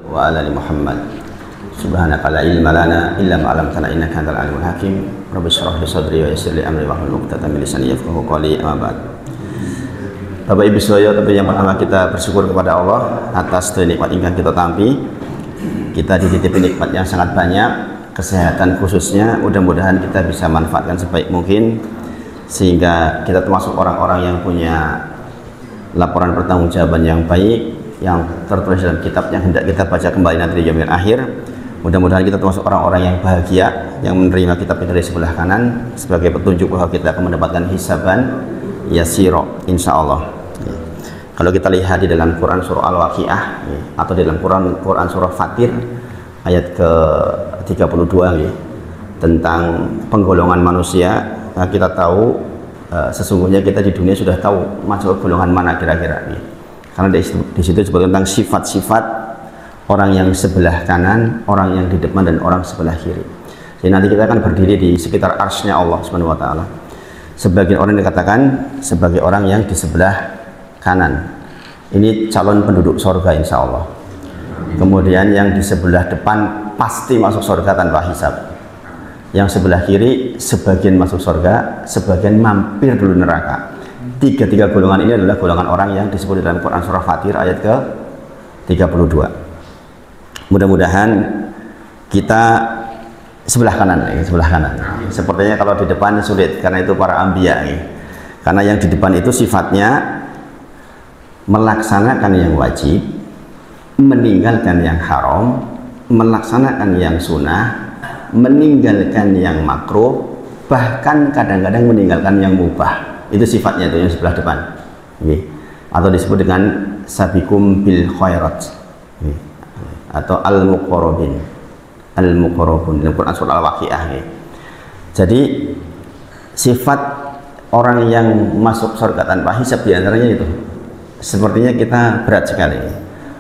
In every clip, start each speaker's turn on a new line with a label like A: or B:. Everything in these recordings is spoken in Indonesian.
A: wa ala ali Muhammad. Subhanaka la ilma lana illa ma 'allamtana innaka antal alimul hakim. Rabbi shrah li sadri wa yassir li amri wahlul 'uqdatam min lisani yafqahu qawli. Amma ba'd. Bapak Ibu sekalian, tentu yang pertama kita bersyukur kepada Allah atas nikmat ingkang kita tampi. Kita dititipi nikmat yang sangat banyak, kesehatan khususnya. Mudah-mudahan kita bisa manfaatkan sebaik mungkin sehingga kita termasuk orang-orang yang punya laporan pertanggungjawaban yang baik yang tertulis dalam kitab yang hendak kita baca kembali nanti di yaumil akhir. Mudah-mudahan kita termasuk orang-orang yang bahagia yang menerima kitab dari sebelah kanan sebagai petunjuk bahwa kita akan mendapatkan hisaban yasiro insyaallah. Kalau kita lihat di dalam Quran surah Al-Waqiah atau di dalam Quran surah Fatir ayat ke-32 tentang penggolongan manusia, kita tahu sesungguhnya kita di dunia sudah tahu masuk golongan mana kira-kira. Karena di situ disebut tentang sifat-sifat orang yang sebelah kanan, orang yang di depan, dan orang sebelah kiri. Jadi nanti kita akan berdiri di sekitar arsy-Nya Allah Subhanahu wa taala. Sebagian orang dikatakan sebagai orang yang di sebelah kanan. Ini calon penduduk surga insya Allah. Kemudian yang di sebelah depan pasti masuk surga tanpa hisab. Yang sebelah kiri sebagian masuk surga, sebagian mampir dulu neraka. Tiga golongan ini adalah golongan orang yang disebut dalam Quran surah Fatir ayat ke-32. Mudah-mudahan kita sebelah kanan. Sepertinya kalau di depan sulit karena itu para anbiya. Karena yang di depan itu sifatnya melaksanakan yang wajib, meninggalkan yang haram, melaksanakan yang sunnah, meninggalkan yang makruh, bahkan kadang-kadang meninggalkan yang mubah. Itu sifatnya itu yang sebelah depan. Atau disebut dengan sabiqum bil khairat atau al-muqarrabin. Al-muqarrabun dalam Quran surah Al-Waqiah. Jadi sifat orang yang masuk surga tanpa hisab diantaranya itu sepertinya kita berat sekali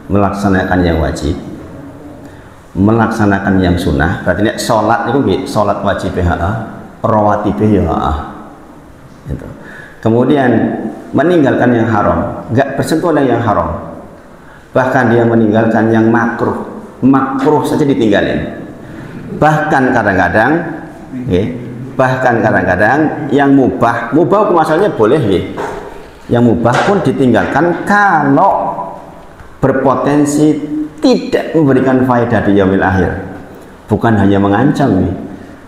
A: melaksanakan yang wajib, melaksanakan yang sunnah. Berarti ini sholat itu sholat wajib rawatib itu. Kemudian meninggalkan yang haram, nggak bersentuhan dengan yang haram, bahkan dia meninggalkan yang makruh saja ditinggalin. Bahkan kadang-kadang yang mubah masalahnya boleh yang mubah pun ditinggalkan kalau berpotensi tidak memberikan faedah di yaumil akhir. Bukan hanya mengancam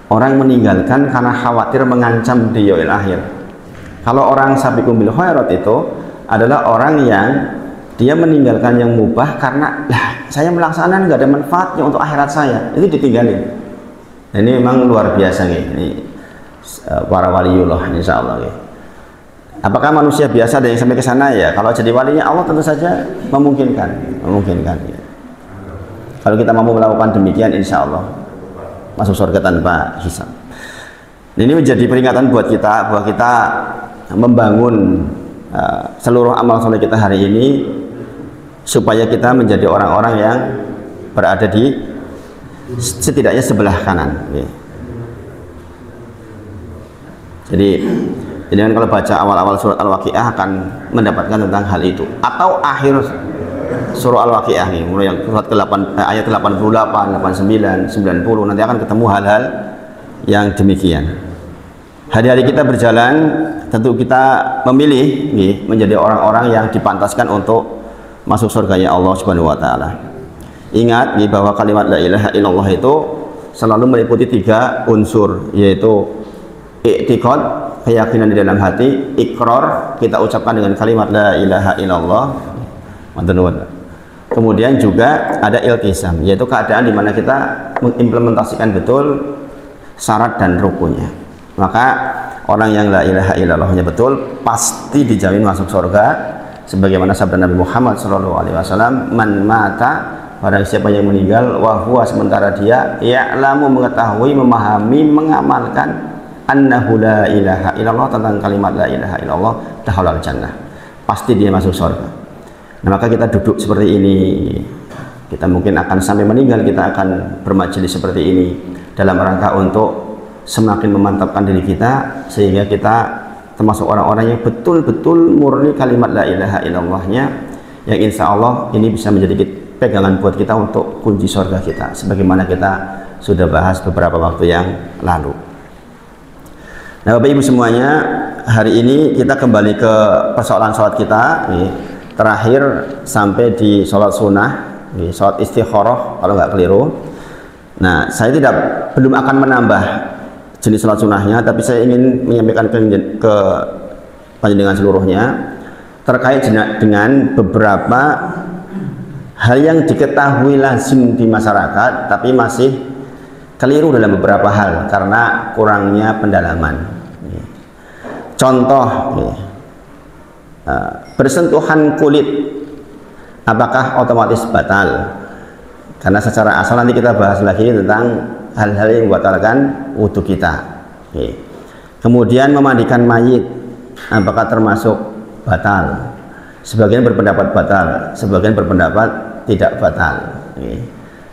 A: orang meninggalkan karena khawatir mengancam di yaumil akhir. Kalau orang sabiqum bil khairat itu adalah orang yang dia meninggalkan yang mubah karena saya melaksanakan nggak ada manfaatnya untuk akhirat saya, itu ditinggalin. Nah, ini memang luar biasa ini para waliullah insyaallah. Apakah manusia biasa ada yang sampai ke sana? Ya, kalau jadi walinya Allah tentu saja memungkinkan ya. Kalau kita mampu melakukan demikian, insya Allah masuk surga tanpa hisab. Ini menjadi peringatan buat kita bahwa kita membangun seluruh amal soleh kita hari ini supaya kita menjadi orang-orang yang berada di setidaknya sebelah kanan. Ya. Jadi kalau baca awal-awal surat Al-Waqiah akan mendapatkan tentang hal itu. Atau akhir surah Al-Waqiah mulai yang surat ke-8 ayat 88, 89, 90 nanti akan ketemu hal-hal yang demikian. Hari-hari kita berjalan tentu kita memilih menjadi orang-orang yang dipantaskan untuk masuk surganya Allah Subhanahu wa taala. Ingat bahwa kalimat la ilaha illallah itu selalu meliputi 3 unsur, yaitu i'tiqad, keyakinan di dalam hati, ikrar, kita ucapkan dengan kalimat la ilaha illallah. Kemudian juga ada iltizam, yaitu keadaan di mana kita mengimplementasikan betul syarat dan rukunnya. Maka orang yang la ilaha illallahnya betul pasti dijamin masuk surga, sebagaimana sabda Nabi Muhammad SAW, man mata, barang siapa yang meninggal wahwa sementara dia ya'lamu, mengetahui, memahami, mengamalkan annahu la ilaha illallah, tentang kalimat la ilaha illallah, dakhalal jannah, pasti dia masuk surga. Nah, maka kita duduk seperti ini, kita mungkin akan sampai meninggal kita akan bermajelis seperti ini dalam rangka untuk semakin memantapkan diri kita sehingga kita termasuk orang-orang yang betul-betul murni kalimat la ilaha illallahnya, yang insya Allah ini bisa menjadi pegangan buat kita untuk kunci surga kita, sebagaimana kita sudah bahas beberapa waktu yang lalu. Nah, Bapak Ibu semuanya, hari ini kita kembali ke persoalan sholat kita nih, terakhir sampai di sholat sunnah, nih, sholat istikharah kalau nggak keliru. Nah, saya belum akan menambah jenis sholat sunnahnya, tapi saya ingin menyampaikan ke panjenengan seluruhnya terkait dengan beberapa hal yang diketahui lazim di masyarakat tapi masih keliru dalam beberapa hal karena kurangnya pendalaman. Contoh, bersentuhan kulit apakah otomatis batal? Karena secara asal nanti kita bahas lagi tentang hal-hal yang membatalkan wudhu kita. Kemudian memandikan mayit apakah termasuk batal? Sebagian berpendapat batal, sebagian berpendapat tidak batal.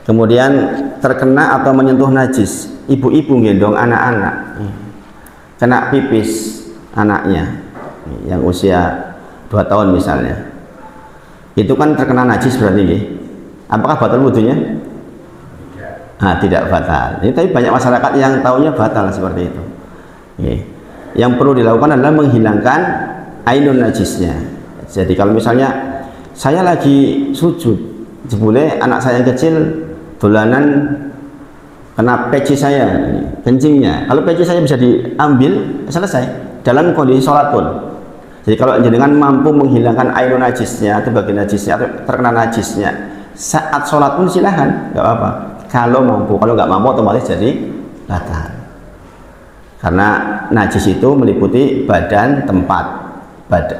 A: Kemudian terkena atau menyentuh najis, ibu-ibu gendong anak-anak, kena pipis anaknya yang usia 2 tahun misalnya, itu kan terkena najis berarti, apakah batal wudhunya? Tidak batal. Tapi banyak masyarakat yang taunya batal seperti itu. Yang perlu dilakukan adalah menghilangkan ainun najisnya. Jadi kalau misalnya saya lagi sujud, jebule anak saya yang kecil dolanan kena peci saya, kencingnya. Kalau peci saya bisa diambil, selesai. Dalam kondisi sholat pun. Jadi kalau jenengan mampu menghilangkan ainun najisnya, atau bagian najisnya, atau terkena najisnya, saat sholat pun silahkan, nggak apa-apa. Kalau mampu, kalau nggak mampu otomatis jadi batal. Karena najis itu meliputi badan, tempat,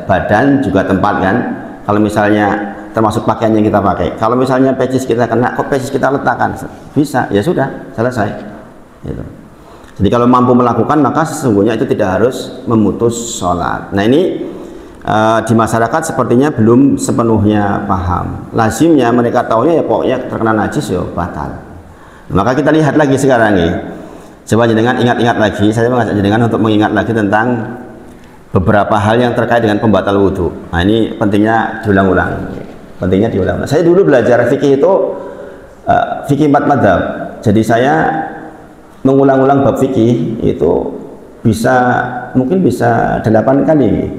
A: badan juga tempat kan. Kalau misalnya termasuk pakaian yang kita pakai. Kalau misalnya pecis kita kena, kok pecis kita letakkan, bisa, ya sudah, selesai. Gitu. Jadi kalau mampu melakukan maka sesungguhnya itu tidak harus memutus sholat. Nah ini di masyarakat sepertinya belum sepenuhnya paham. Lazimnya mereka taunya ya pokoknya terkena najis ya batal. Maka kita lihat lagi sekarang nih. Coba jenengan ingat-ingat lagi, saya mengajak jenengan untuk mengingat lagi tentang beberapa hal yang terkait dengan pembatal wudhu. Nah ini pentingnya diulang-ulang. Pentingnya diulang-ulang. Saya dulu belajar fikih itu fikih 4 madzhab. Jadi saya mengulang-ulang bab fikih itu mungkin bisa 8 kali.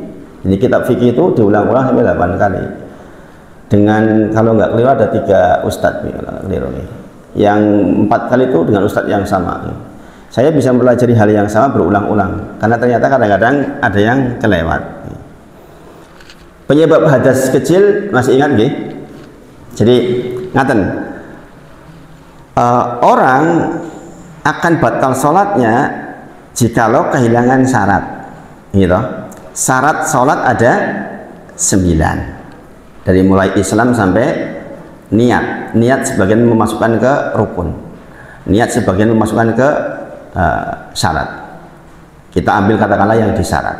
A: Jadi kitab fikih itu diulang-ulang sampai 8 kali. Dengan kalau nggak keliru ada 3 ustadz keliru nih. Yang 4 kali itu dengan ustadz yang sama. Saya bisa mempelajari hal yang sama berulang-ulang karena ternyata kadang-kadang ada yang kelewat. Penyebab hadas kecil masih ingat nggih? Jadi ngaten, orang akan batal sholatnya jikalau kehilangan syarat, gitu. Syarat sholat ada 9 dari mulai Islam sampai niat sebagian memasukkan ke rukun, niat sebagian memasukkan ke syarat. Kita ambil katakanlah yang disyarat.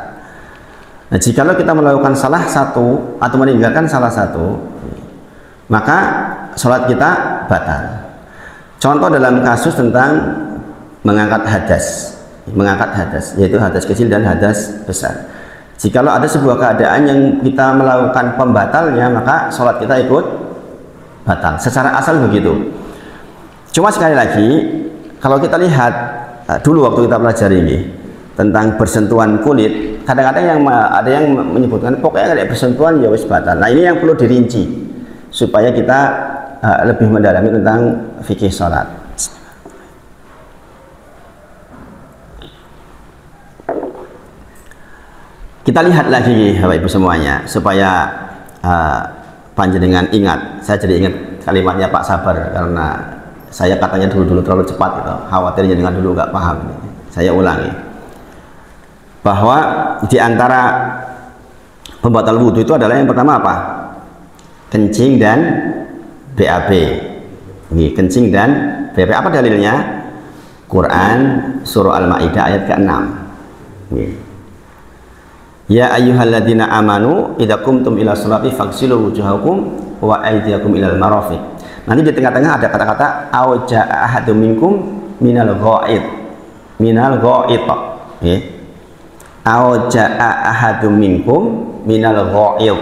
A: Nah, jikalau kita melakukan salah satu atau meninggalkan salah satu, maka sholat kita batal. Contoh dalam kasus tentang mengangkat hadas, yaitu hadas kecil dan hadas besar. Jikalau ada sebuah keadaan yang kita melakukan pembatalnya, maka sholat kita ikut batal. Secara asal begitu. Cuma sekali lagi, kalau kita lihat dulu waktu kita pelajari ini tentang bersentuhan kulit, kadang-kadang ada yang menyebutkan pokoknya ada bersentuhan ya wis batal. Nah ini yang perlu dirinci supaya kita lebih mendalami tentang fikih sholat. Kita lihat lagi Bapak Ibu semuanya supaya panjenengan ingat. Saya jadi ingat kalimatnya Pak Sabar karena saya katanya dulu terlalu cepat gitu. Khawatir jenengan dulu nggak paham. Saya ulangi bahwa di antara pembatal wudhu itu adalah yang pertama apa? Kencing dan BAB. Ini kencing dan BAB. Apa dalilnya? Quran surah Al-Maidah ayat ke-6. Ya ayyuhalladzina amanu idza qumtum ila sholati faghsilu wujuhakum wa aydiyakum ilal marafiq. Nanti di tengah-tengah ada kata-kata au jaa ahadum minkum minal ghaid. Minal ghaid. Nggih. Au jaa ahadum minkum minal ghaid.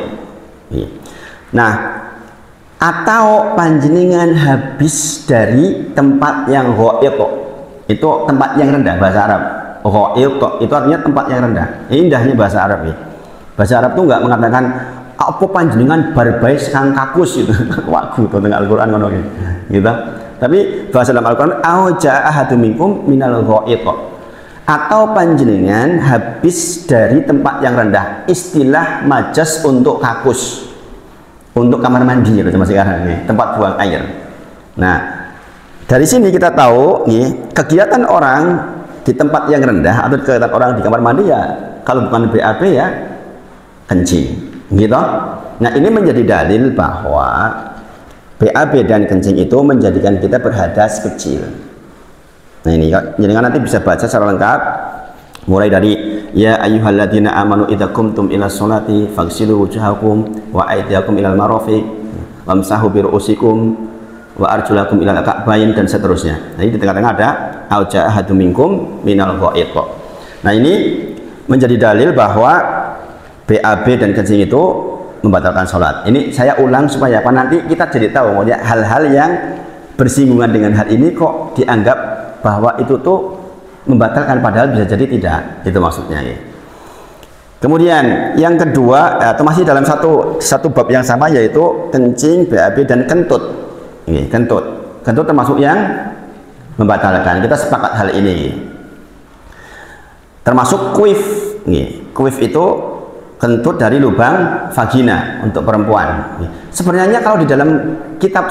A: Nah, atau panjenengan habis dari tempat yang ghaid, itu tempat yang rendah bahasa Arab. Ghaid itu artinya tempat yang rendah. Ini indahnya bahasa Arab ya. Bahasa Arab tuh nggak mengatakan apa panjenengan barbai sekang kakus gitu. Wagu tuh tengah Al-Qur'an ngono gitu. Tapi bahasa dalam Al-Qur'an au ja'a ahadum minkum minal ghaid, atau panjenengan habis dari tempat yang rendah. Istilah majas untuk kakus, untuk kamar mandi gitu sama sekarang nih, tempat buang air. Nah, dari sini kita tahu nih, kegiatan orang di tempat yang rendah atau kegiatan orang di kamar mandi ya kalau bukan BAB ya kencing gitu. Nah, ini menjadi dalil bahwa BAB dan kencing itu menjadikan kita berhadas kecil. Nah, ini jadi nanti bisa baca secara lengkap mulai dari ya ayyuhalladzina amanu idza qumtum ila sholati faghsilu wujuhakum wa aydiyakum ilal marafiq wamsahu bi ru'usikum wa arjulakum ilal ka'bayn dan seterusnya. Nah, di tengah-tengah ada au ja'a ahadum minkum minal ghaid. Nah, ini menjadi dalil bahwa BAB dan kencing itu membatalkan sholat. Ini saya ulang supaya apa, nanti kita jadi tahu ya, hal-hal yang bersinggungan dengan hal ini kok dianggap bahwa itu tuh membatalkan padahal bisa jadi tidak, itu maksudnya ya. Kemudian yang kedua atau masih dalam satu bab yang sama, yaitu kencing, BAB dan kentut. Ini kentut termasuk yang membatalkan. Kita sepakat hal ini. Termasuk kuif. Kuif itu kentut dari lubang vagina untuk perempuan. Sebenarnya kalau di dalam kitab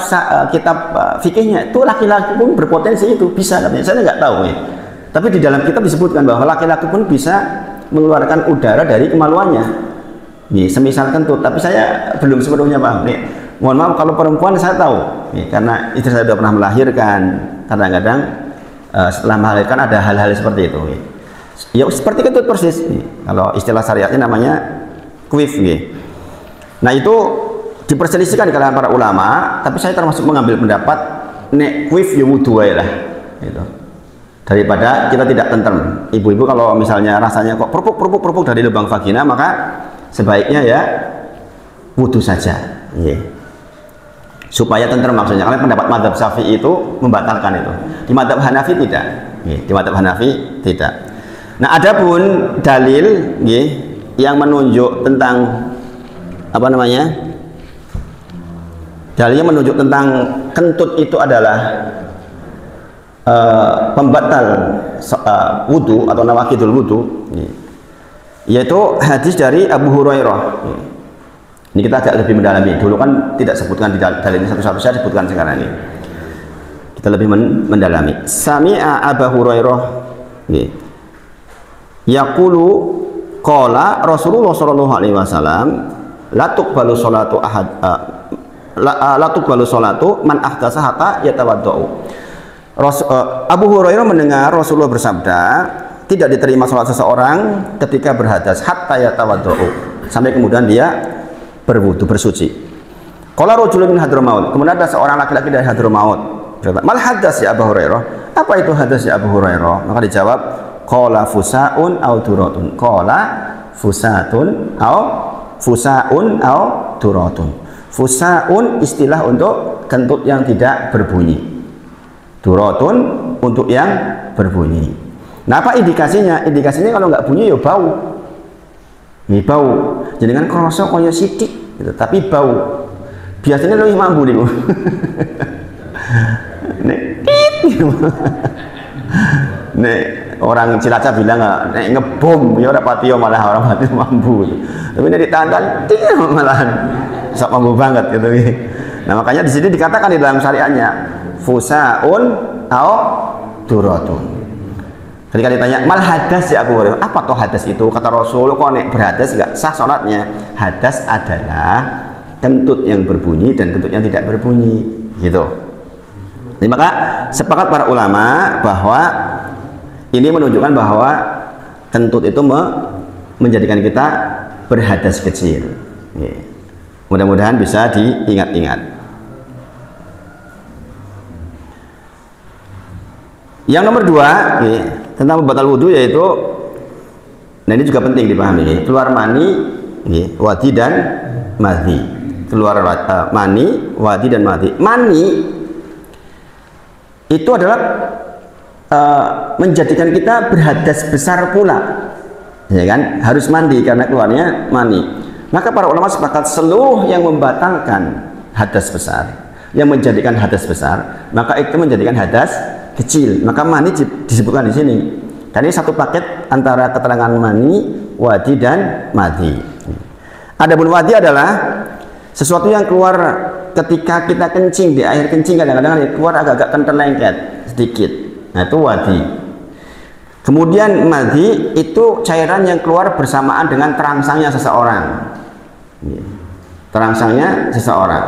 A: fikihnya itu laki-laki pun berpotensi itu bisa, saya nggak tahu ya. Tapi di dalam kitab disebutkan bahwa laki-laki pun bisa mengeluarkan udara dari kemaluannya. Nih, semisal kentut, tapi saya belum sepenuhnya paham. Nih, mohon maaf kalau perempuan saya tahu, nih, karena istri saya sudah pernah melahirkan. Kadang-kadang setelah melahirkan ada hal-hal seperti itu. Nih. Ya seperti kentut persis. Nih. Kalau istilah syariatnya namanya kuif. Nih. Nah, itu diperselisihkan di kalangan para ulama, tapi saya termasuk mengambil pendapat nek kuif ya wudu wae lah. Gitu. Daripada kita tidak tentrem. Ibu-ibu kalau misalnya rasanya kok perpuk dari lubang vagina, maka sebaiknya ya wudu saja. Supaya tentrem maksudnya. Karena pendapat mazhab Syafi'i itu membatalkan itu. Di mazhab Hanafi tidak. Di mazhab Hanafi tidak. Nah, adapun dalil yang menunjuk tentang apa namanya? Dalilnya menunjuk tentang kentut itu adalah pembatal wudu atau nawakidul wudu, yaitu hadis dari Abu Hurairah. Ini kita agak lebih mendalami. Dulu kan tidak sebutkan di dalilnya satu-satu, saya sebutkan sekarang ini. Kita lebih mendalami. Sami'a Abu Hurairah yaqulu qala Rasulullah sallallahu alaihi wasallam la tuqbalu sholatu ahad la tuqbalu sholatu man ahdatsa hatta yatawaddau. Abu Hurairah mendengar Rasulullah bersabda, tidak diterima sholat seseorang ketika berhadas hatta yatawaddau, sampai kemudian dia berwudu, bersuci. Qala rajulun min Hadramaut, kemudian ada seorang laki-laki dari Hadramaut berkata, mal hadas ya Abu Hurairah, apa itu hadas ya Abu Hurairah? Maka dijawab, qala fusaun au turatun. Qala fusaun au turatun. Fusaun istilah untuk kentut yang tidak berbunyi, turatun untuk yang berbunyi. Nah, apa indikasinya? Indikasinya kalau nggak bunyi ya bau. Ini bau. Jadi kan kroso koyo sidik gitu, tapi bau. Biasanya lebih mampu nih. Nek orang Cilacap bilang nek ngebom ya ora patio, malah orang patio mampu. Tapi nek ditantan malahan sok mampu banget gitu. Nah, makanya di sini dikatakan di dalam syariatnya fusaun au turatun. Ketika ditanya mal hadas ya Abu Hurairah, apa tuh hadas itu? Kata Rasul, kok nek berhadas enggak sah salatnya. Hadas adalah kentut yang berbunyi dan kentut yang tidak berbunyi, gitu. Jadi maka sepakat para ulama bahwa ini menunjukkan bahwa kentut itu menjadikan kita berhadas kecil. Mudah-mudahan bisa diingat-ingat. Yang nomor dua tentang pembatal wudhu, yaitu, nah ini juga penting dipahami, keluar mani, wadi dan madhi. keluar mani, wadi dan madhi. Mani itu adalah menjadikan kita berhadas besar pula, ya kan? Harus mandi karena keluarnya mani. Maka para ulama sepakat seluruh yang membatalkan hadas besar, yang menjadikan hadas besar, maka itu menjadikan hadas kecil. Maka mani disebutkan di sini. Dan ini satu paket antara keterangan mani, wadi dan madhi. Adapun wadi adalah sesuatu yang keluar ketika kita kencing, di air kencing kadang-kadang keluar agak-agak kental lengket sedikit. Nah, itu wadi. Kemudian madhi itu cairan yang keluar bersamaan dengan terangsangnya seseorang. Terangsangnya seseorang.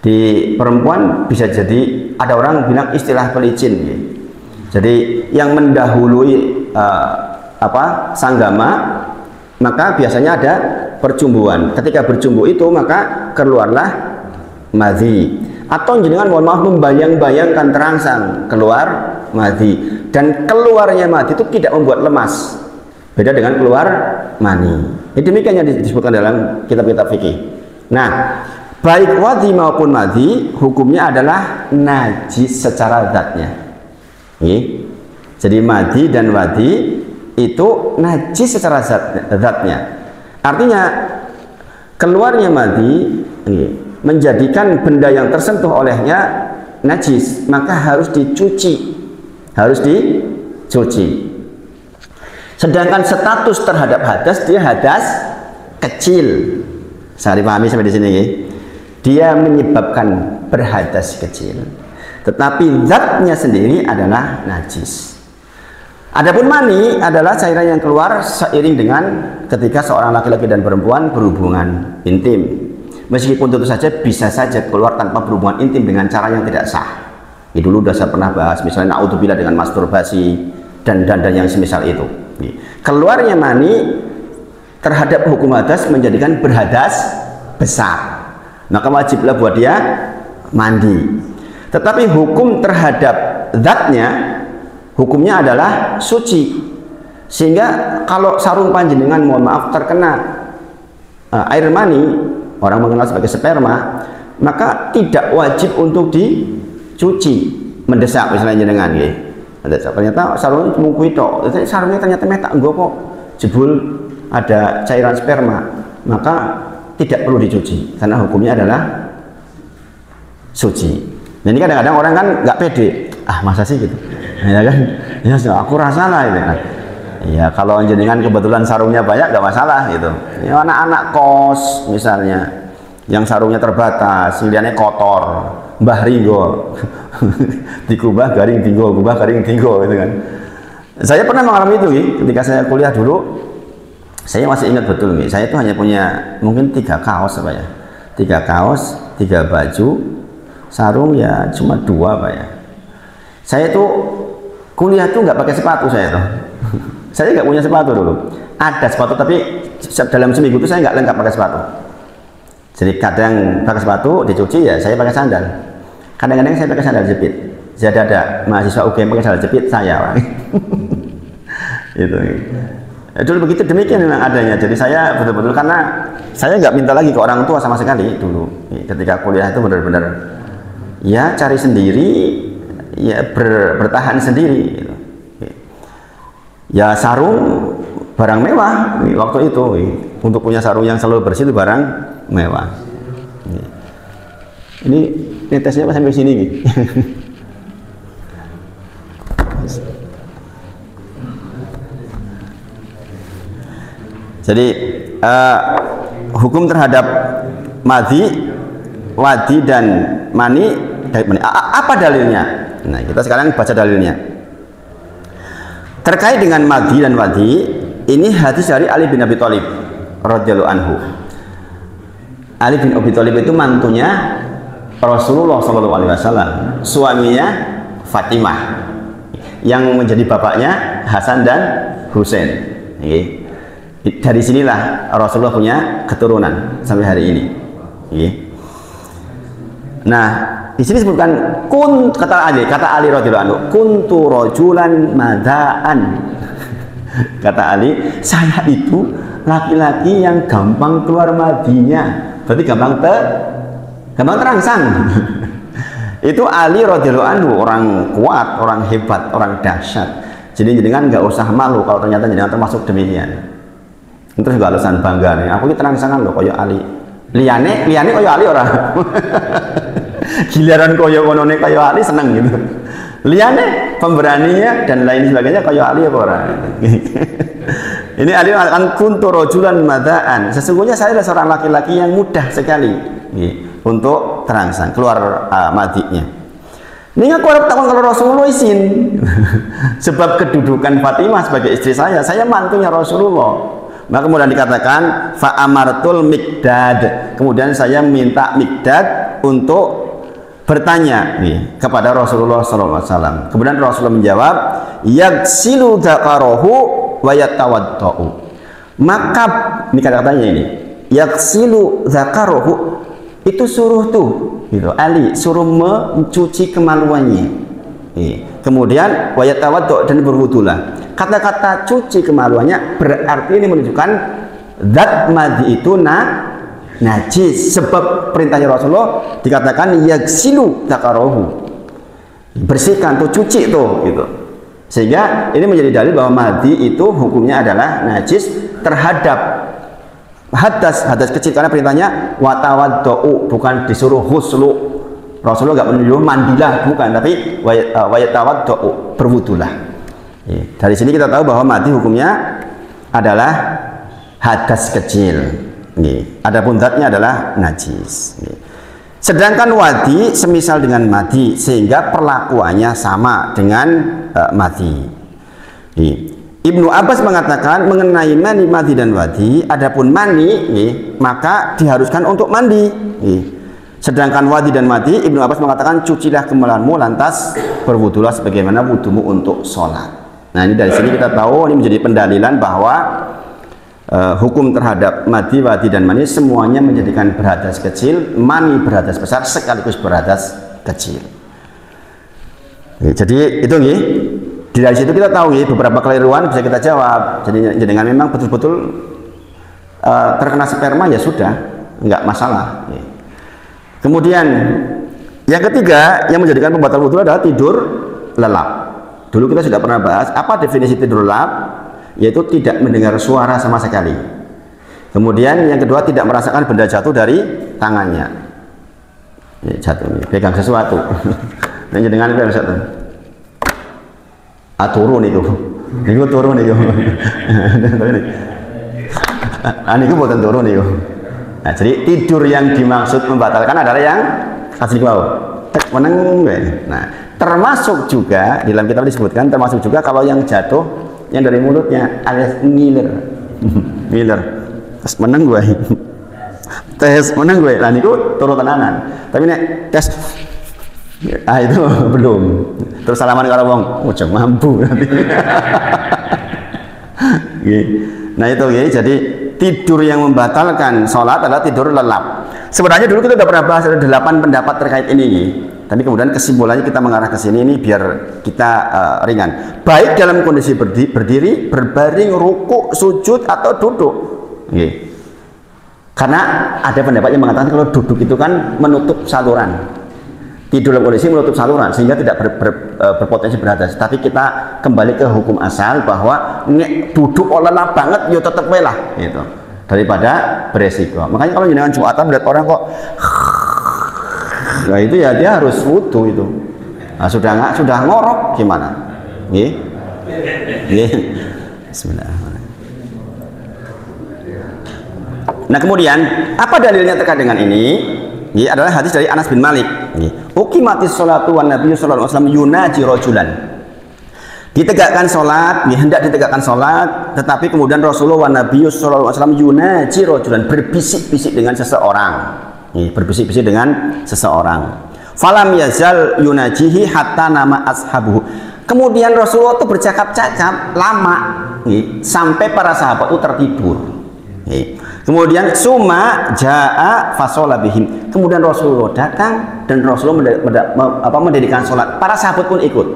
A: Di perempuan bisa jadi ada orang bilang istilah pelicin. Jadi yang mendahului sanggama, maka biasanya ada percumbuan. Ketika bercumbu itu maka keluarlah madhi. Atau jenengan mohon maaf membayang-bayangkan terangsang, keluar madhi. Dan keluarnya madhi itu tidak membuat lemas. Beda dengan keluar mani. Ini demikian yang disebutkan dalam kitab-kitab fikih. Nah, baik wadi maupun madhi hukumnya adalah najis secara zatnya. Jadi madhi dan wadi itu najis secara zatnya. Artinya keluarnya madhi menjadikan benda yang tersentuh olehnya najis, maka harus dicuci. Sedangkan status terhadap hadas, dia hadas kecil. Saya dipahami sampai di sini ya. Dia menyebabkan berhadas kecil, tetapi zatnya sendiri adalah najis. Adapun mani adalah cairan yang keluar seiring dengan ketika seorang laki-laki dan perempuan berhubungan intim. Meskipun tentu saja bisa saja keluar tanpa berhubungan intim dengan cara yang tidak sah. Itu dulu sudah saya pernah bahas, misalnya naudzubillah dengan masturbasi dan yang semisal itu. Keluarnya mani terhadap hukum hadas menjadikan berhadas besar, maka wajiblah buat dia mandi. Tetapi hukum terhadap zatnya, hukumnya adalah suci. Sehingga kalau sarung panjenengan mohon maaf terkena air mani, orang mengenal sebagai sperma, maka tidak wajib untuk dicuci, mendesak misalnya jenengan ya. Ternyata sarungnya mungkui tok, sarungnya ternyata metak enggak kok, jebul ada cairan sperma, maka tidak perlu dicuci karena hukumnya adalah suci. Jadi kadang-kadang orang kan nggak pede, masa sih gitu, ya kan? Ya aku rasa lah itu. Ya kalau jenengan kebetulan sarungnya banyak nggak masalah gitu. Ya, anak-anak kos misalnya yang sarungnya terbatas, pilihannya kotor, mbah ringgo, dikubah garing tinggo, kubah garing tinggo gitu kan. Saya pernah mengalami itu ketika saya kuliah dulu. Saya masih ingat betul nih, saya itu hanya punya mungkin 3 kaos apa ya, 3 kaos, 3 baju, sarung ya cuma 2 Pak ya. Saya tuh kuliah tuh nggak pakai sepatu saya tuh. Saya nggak punya sepatu dulu. Ada sepatu tapi dalam seminggu itu saya nggak lengkap pakai sepatu. Jadi kadang pakai sepatu dicuci ya saya pakai sandal. Kadang-kadang saya pakai sandal jepit. Jadi ada mahasiswa UGM pakai sandal jepit saya Pak. Itu. Dulu begitu demikian memang adanya. Jadi saya betul-betul karena saya nggak minta lagi ke orang tua sama sekali dulu. Ketika kuliah itu benar-benar ya cari sendiri, ya bertahan sendiri. Ya sarung barang mewah waktu itu. Untuk punya sarung yang selalu bersih itu barang mewah. Ini netesnya sampai sini nih. Jadi hukum terhadap madhi, wadi dan mani, apa dalilnya? Nah, kita sekarang baca dalilnya. Terkait dengan madhi dan wadi, ini hadis dari Ali bin Abi Thalib radhiyallahu anhu. Ali bin Abi Thalib itu mantunya Rasulullah SAW, suaminya Fatimah, yang menjadi bapaknya Hasan dan Husain. Dari sinilah Rasulullah punya keturunan sampai hari ini. Nah, di sini disebutkan kata Ali radhiyallahu anhu, kuntu rajulan madaan. Kata Ali, saya itu laki-laki yang gampang keluar madinya. Berarti gampang terangsang. Itu Ali radhiyallahu anhu, orang kuat, orang hebat, orang dahsyat. Jadi jenengan nggak usah malu kalau ternyata jenengan termasuk demikian. Terus juga alasan bangga nih, aku ini terang-terangan loh koyo Ali. Liane koyo Ali orang. Giliran koyo konone koyo Ali seneng gitu. Liane pemberaninya dan lain sebagainya koyo Ali apa orang. Ini Ali akan kuntu rajulan madaan. Sesungguhnya saya adalah seorang laki-laki yang mudah sekali untuk terangsang keluar madinya. Ini aku harap takon kalau Rasulullah izin. Sebab kedudukan Fatimah sebagai istri saya mantunya Rasulullah. Maka kemudian dikatakan fa amartul Miqdad. Kemudian saya minta Miqdad untuk bertanya kepada Rasulullah SAW. Kemudian Rasulullah menjawab, yaghsilu dzakarahu wa yatawaddau. Maka ini kata-katanya ini, yaghsilu dzakarahu, itu suruh tuh gitu, Ali suruh mencuci kemaluannya. Kemudian wa yatawaddau, dan berwudulah. Kata-kata cuci kemaluannya berarti ini menunjukkan zat madi itu najis, sebab perintahnya Rasulullah dikatakan yaghsilu dzakarahu, bersihkan tuh, cuci tuh gitu. Sehingga ini menjadi dalil bahwa madi itu hukumnya adalah najis terhadap hadas kecil, karena perintahnya watawaddau, bukan disuruh huslu. Rasulullah nggak menyuruh mandilah, bukan, tapi wayatawaddau, berwudulah. Dari sini kita tahu bahwa madi hukumnya adalah hadas kecil. Adapun zatnya adalah najis. Sedangkan wadi semisal dengan madi, sehingga perlakuannya sama dengan madi. Ibnu Abbas mengatakan mengenai madi dan wadi, adapun mani maka diharuskan untuk mandi. Sedangkan wadi dan madi, Ibnu Abbas mengatakan cucilah kemaluanmu lantas berwudulah sebagaimana wudumu untuk sholat. Nah, ini dari sini kita tahu, ini menjadi pendalilan bahwa hukum terhadap madi, wadi dan mani semuanya menjadikan berhadas kecil, mani berhadas besar sekaligus berhadas kecil. Jadi itu nih, dari situ kita tahu beberapa keliruan bisa kita jawab. Jadi dengan memang betul-betul terkena sperma ya sudah, nggak masalah. Kemudian yang ketiga yang menjadikan pembatal wudu adalah tidur lelap. Dulu kita sudah pernah bahas apa definisi tidur lelap, yaitu tidak mendengar suara sama sekali. Kemudian yang kedua, tidak merasakan benda jatuh dari tangannya. Jatuh nih, pegang sesuatu. Dan dengan itu satu. Turun itu. Niku turun itu. Niku bukan turun itu. Nah, jadi tidur yang dimaksud membatalkan adalah yang asli bau. Meneng. Nah, termasuk juga di dalam kitab disebutkan, termasuk juga kalau yang jatuh yang dari mulutnya alias ngiler. Ngiler. Tes meneng gue. Tes meneng gue. Lah niku turu tenanan. Tapi nek tes itu belum. Terus salaman karo wong, ujung mampu nanti. Nah itu jadi tidur yang membatalkan sholat adalah tidur lelap. Sebenarnya dulu kita sudah pernah bahas ada 8 pendapat terkait ini, tapi kemudian kesimpulannya kita mengarah ke sini ini biar kita ringan. Baik dalam kondisi berdiri, berbaring, rukuk, sujud atau duduk. Karena ada pendapat yang mengatakan kalau duduk itu kan menutup saluran. Tidur dalam kondisi menutup saluran sehingga tidak berpotensi berhadas. Tapi kita kembali ke hukum asal bahwa duduk lelap banget ya tetap lah gitu. Daripada beresiko. Makanya kalau jenengan Jumatan melihat orang kok nah itu ya dia harus wudu itu. Nah, sudah ngorok gimana? Bismillahirrahmanirrahim. Nah, kemudian apa dalilnya terkait dengan ini? Ini adalah hadis dari Anas bin Malik. Uqimatis sholatu wan nabiyyu sallallahu alaihi wasallam yunaji rajulan. Ditegakkan sholat, hendak ditegakkan sholat, tetapi kemudian Rasulullah wa Nabi sallallahu alaihi wasallam yunaji rajulan, berbisik-bisik dengan seseorang. Berbisik-bisik dengan seseorang. Falam yazal yunajihi hatta nama ashabuhu. Kemudian Rasulullah itu bercakap-cakap lama, sampai para sahabat itu tertidur. Kemudian summa jaa fasola bihim. Kemudian Rasulullah datang dan Rasulullah mendirikan sholat. Para sahabat pun ikut.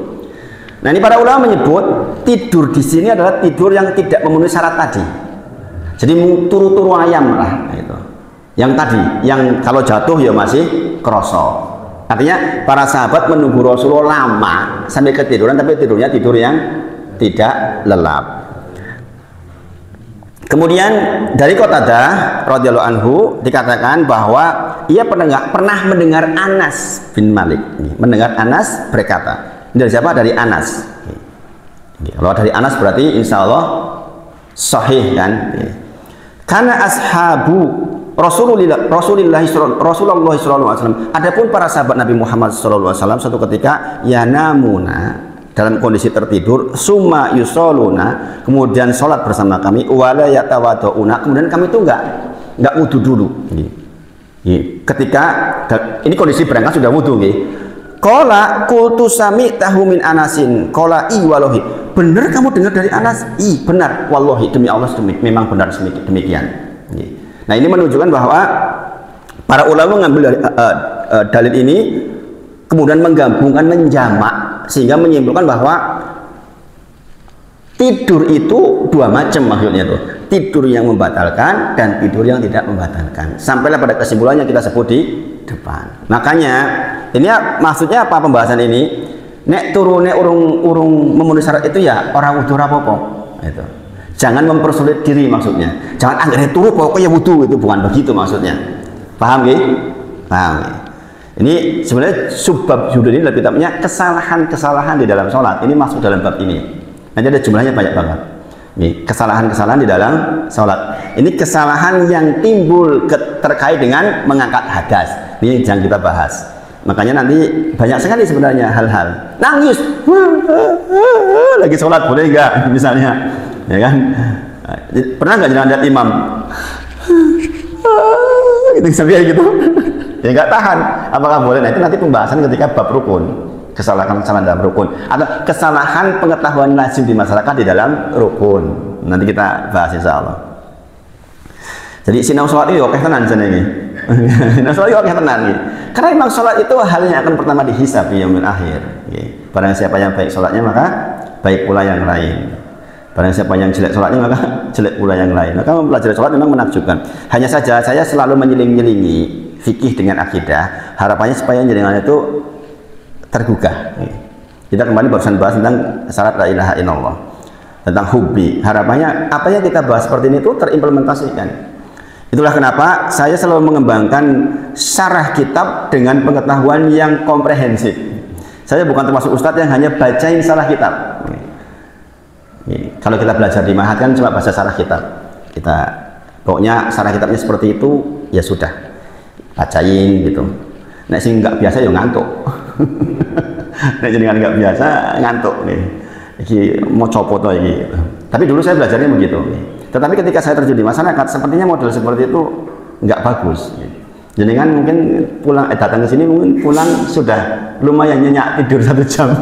A: Nah, ini para ulama menyebut tidur di sini adalah tidur yang tidak memenuhi syarat tadi. Jadi turu-turu ayam lah, gitu. Yang tadi, yang kalau jatuh ya masih kroso. Artinya para sahabat menunggu Rasulullah lama sampai ketiduran, tapi tidurnya tidur yang tidak lelap. Kemudian dari Qatadah radhiyallahu anhu dikatakan bahwa ia pernah mendengar Anas bin Malik, mendengar Anas berkata. Dari siapa? Dari Anas. Kalau dari Anas berarti insya Allah sahih kan? Karena ashabu Rasulullah sallallahu alaihi wasallam. Adapun para sahabat Nabi Muhammad sallallahu alaihi wasallam suatu ketika yanamuna, dalam kondisi tertidur, summa yusoluna, kemudian sholat bersama kami, wala yatawaduna, kemudian kami itu enggak wudu dulu. Ketika ini kondisi berangkat sudah wudu, qala qultu sami'tahu min Anasin, qala i wallahi, benar kamu dengar dari Anas? I benar, wallahi demi Allah memang benar demikian. Nah, ini menunjukkan bahwa para ulama mengambil dalil ini kemudian menggabungkan, menjamak, sehingga menyimpulkan bahwa tidur itu dua macam maksudnya tuh. Tidur yang membatalkan dan tidur yang tidak membatalkan. Sampailah pada kesimpulannya kita sebut di depan. Makanya ini maksudnya apa pembahasan ini? Nek turune urung memenuhi syarat itu ya orang wudu rapopo. Itu. Jangan mempersulit diri maksudnya. Jangan anggere turu pokoknya wudu, itu bukan begitu maksudnya. Paham nggih? Paham nggih? Ini sebenarnya subbab judul ini lebih tepatnya kesalahan-kesalahan di dalam sholat. Ini masuk dalam bab ini. Nanti ada jumlahnya banyak banget. Nih, kesalahan-kesalahan di dalam sholat. Ini kesalahan yang timbul terkait dengan mengangkat hadas. Ini yang kita bahas. Makanya nanti banyak sekali sebenarnya hal-hal. Nangis, lagi sholat boleh enggak? Misalnya, ya kan? Pernah nggak jangan lihat imam? Gitu sampai gitu. Ya nggak tahan. Apakah boleh? Nah, itu nanti pembahasan ketika bab rukun, kesalahan-kesalahan dalam rukun atau kesalahan pengetahuan lazim di masyarakat di dalam rukun. Nanti kita bahas insya Allah. Jadi sinau sholat ini oke tenan ini. Sinau sholat oke tenan nih. Karena memang sholat itu hal yang akan pertama dihisab di yaumil akhir. Barang siapa yang baik sholatnya maka baik pula yang lain. Barang siapa yang jelek sholatnya maka jelek pula yang lain. Maka mempelajari sholat memang menakjubkan. Hanya saja saya selalu menyeling-nyelingi fikih dengan akidah, harapannya supaya jenengan itu tergugah. Kita kembali barusan bahas tentang syarat la ilaha illallah, tentang hubbi. Harapannya apa yang kita bahas seperti ini itu terimplementasikan. Itulah kenapa saya selalu mengembangkan syarah kitab dengan pengetahuan yang komprehensif. Saya bukan termasuk ustadz yang hanya bacain syarah kitab. Kalau kita belajar di Mahat kan cuma baca syarah kitab. Kita pokoknya syarah kitabnya seperti itu, ya sudah. Bacain gitu. Nek sing nggak biasa ya ngantuk. Nek jenengan nggak biasa ngantuk nih. Iki mau copot lagi. Tapi dulu saya belajarnya begitu. Tetapi ketika saya terjun di masyarakat, sepertinya model seperti itu nggak bagus. Jenengan mungkin pulang datang ke sini mungkin pulang sudah lumayan nyenyak tidur 1 jam.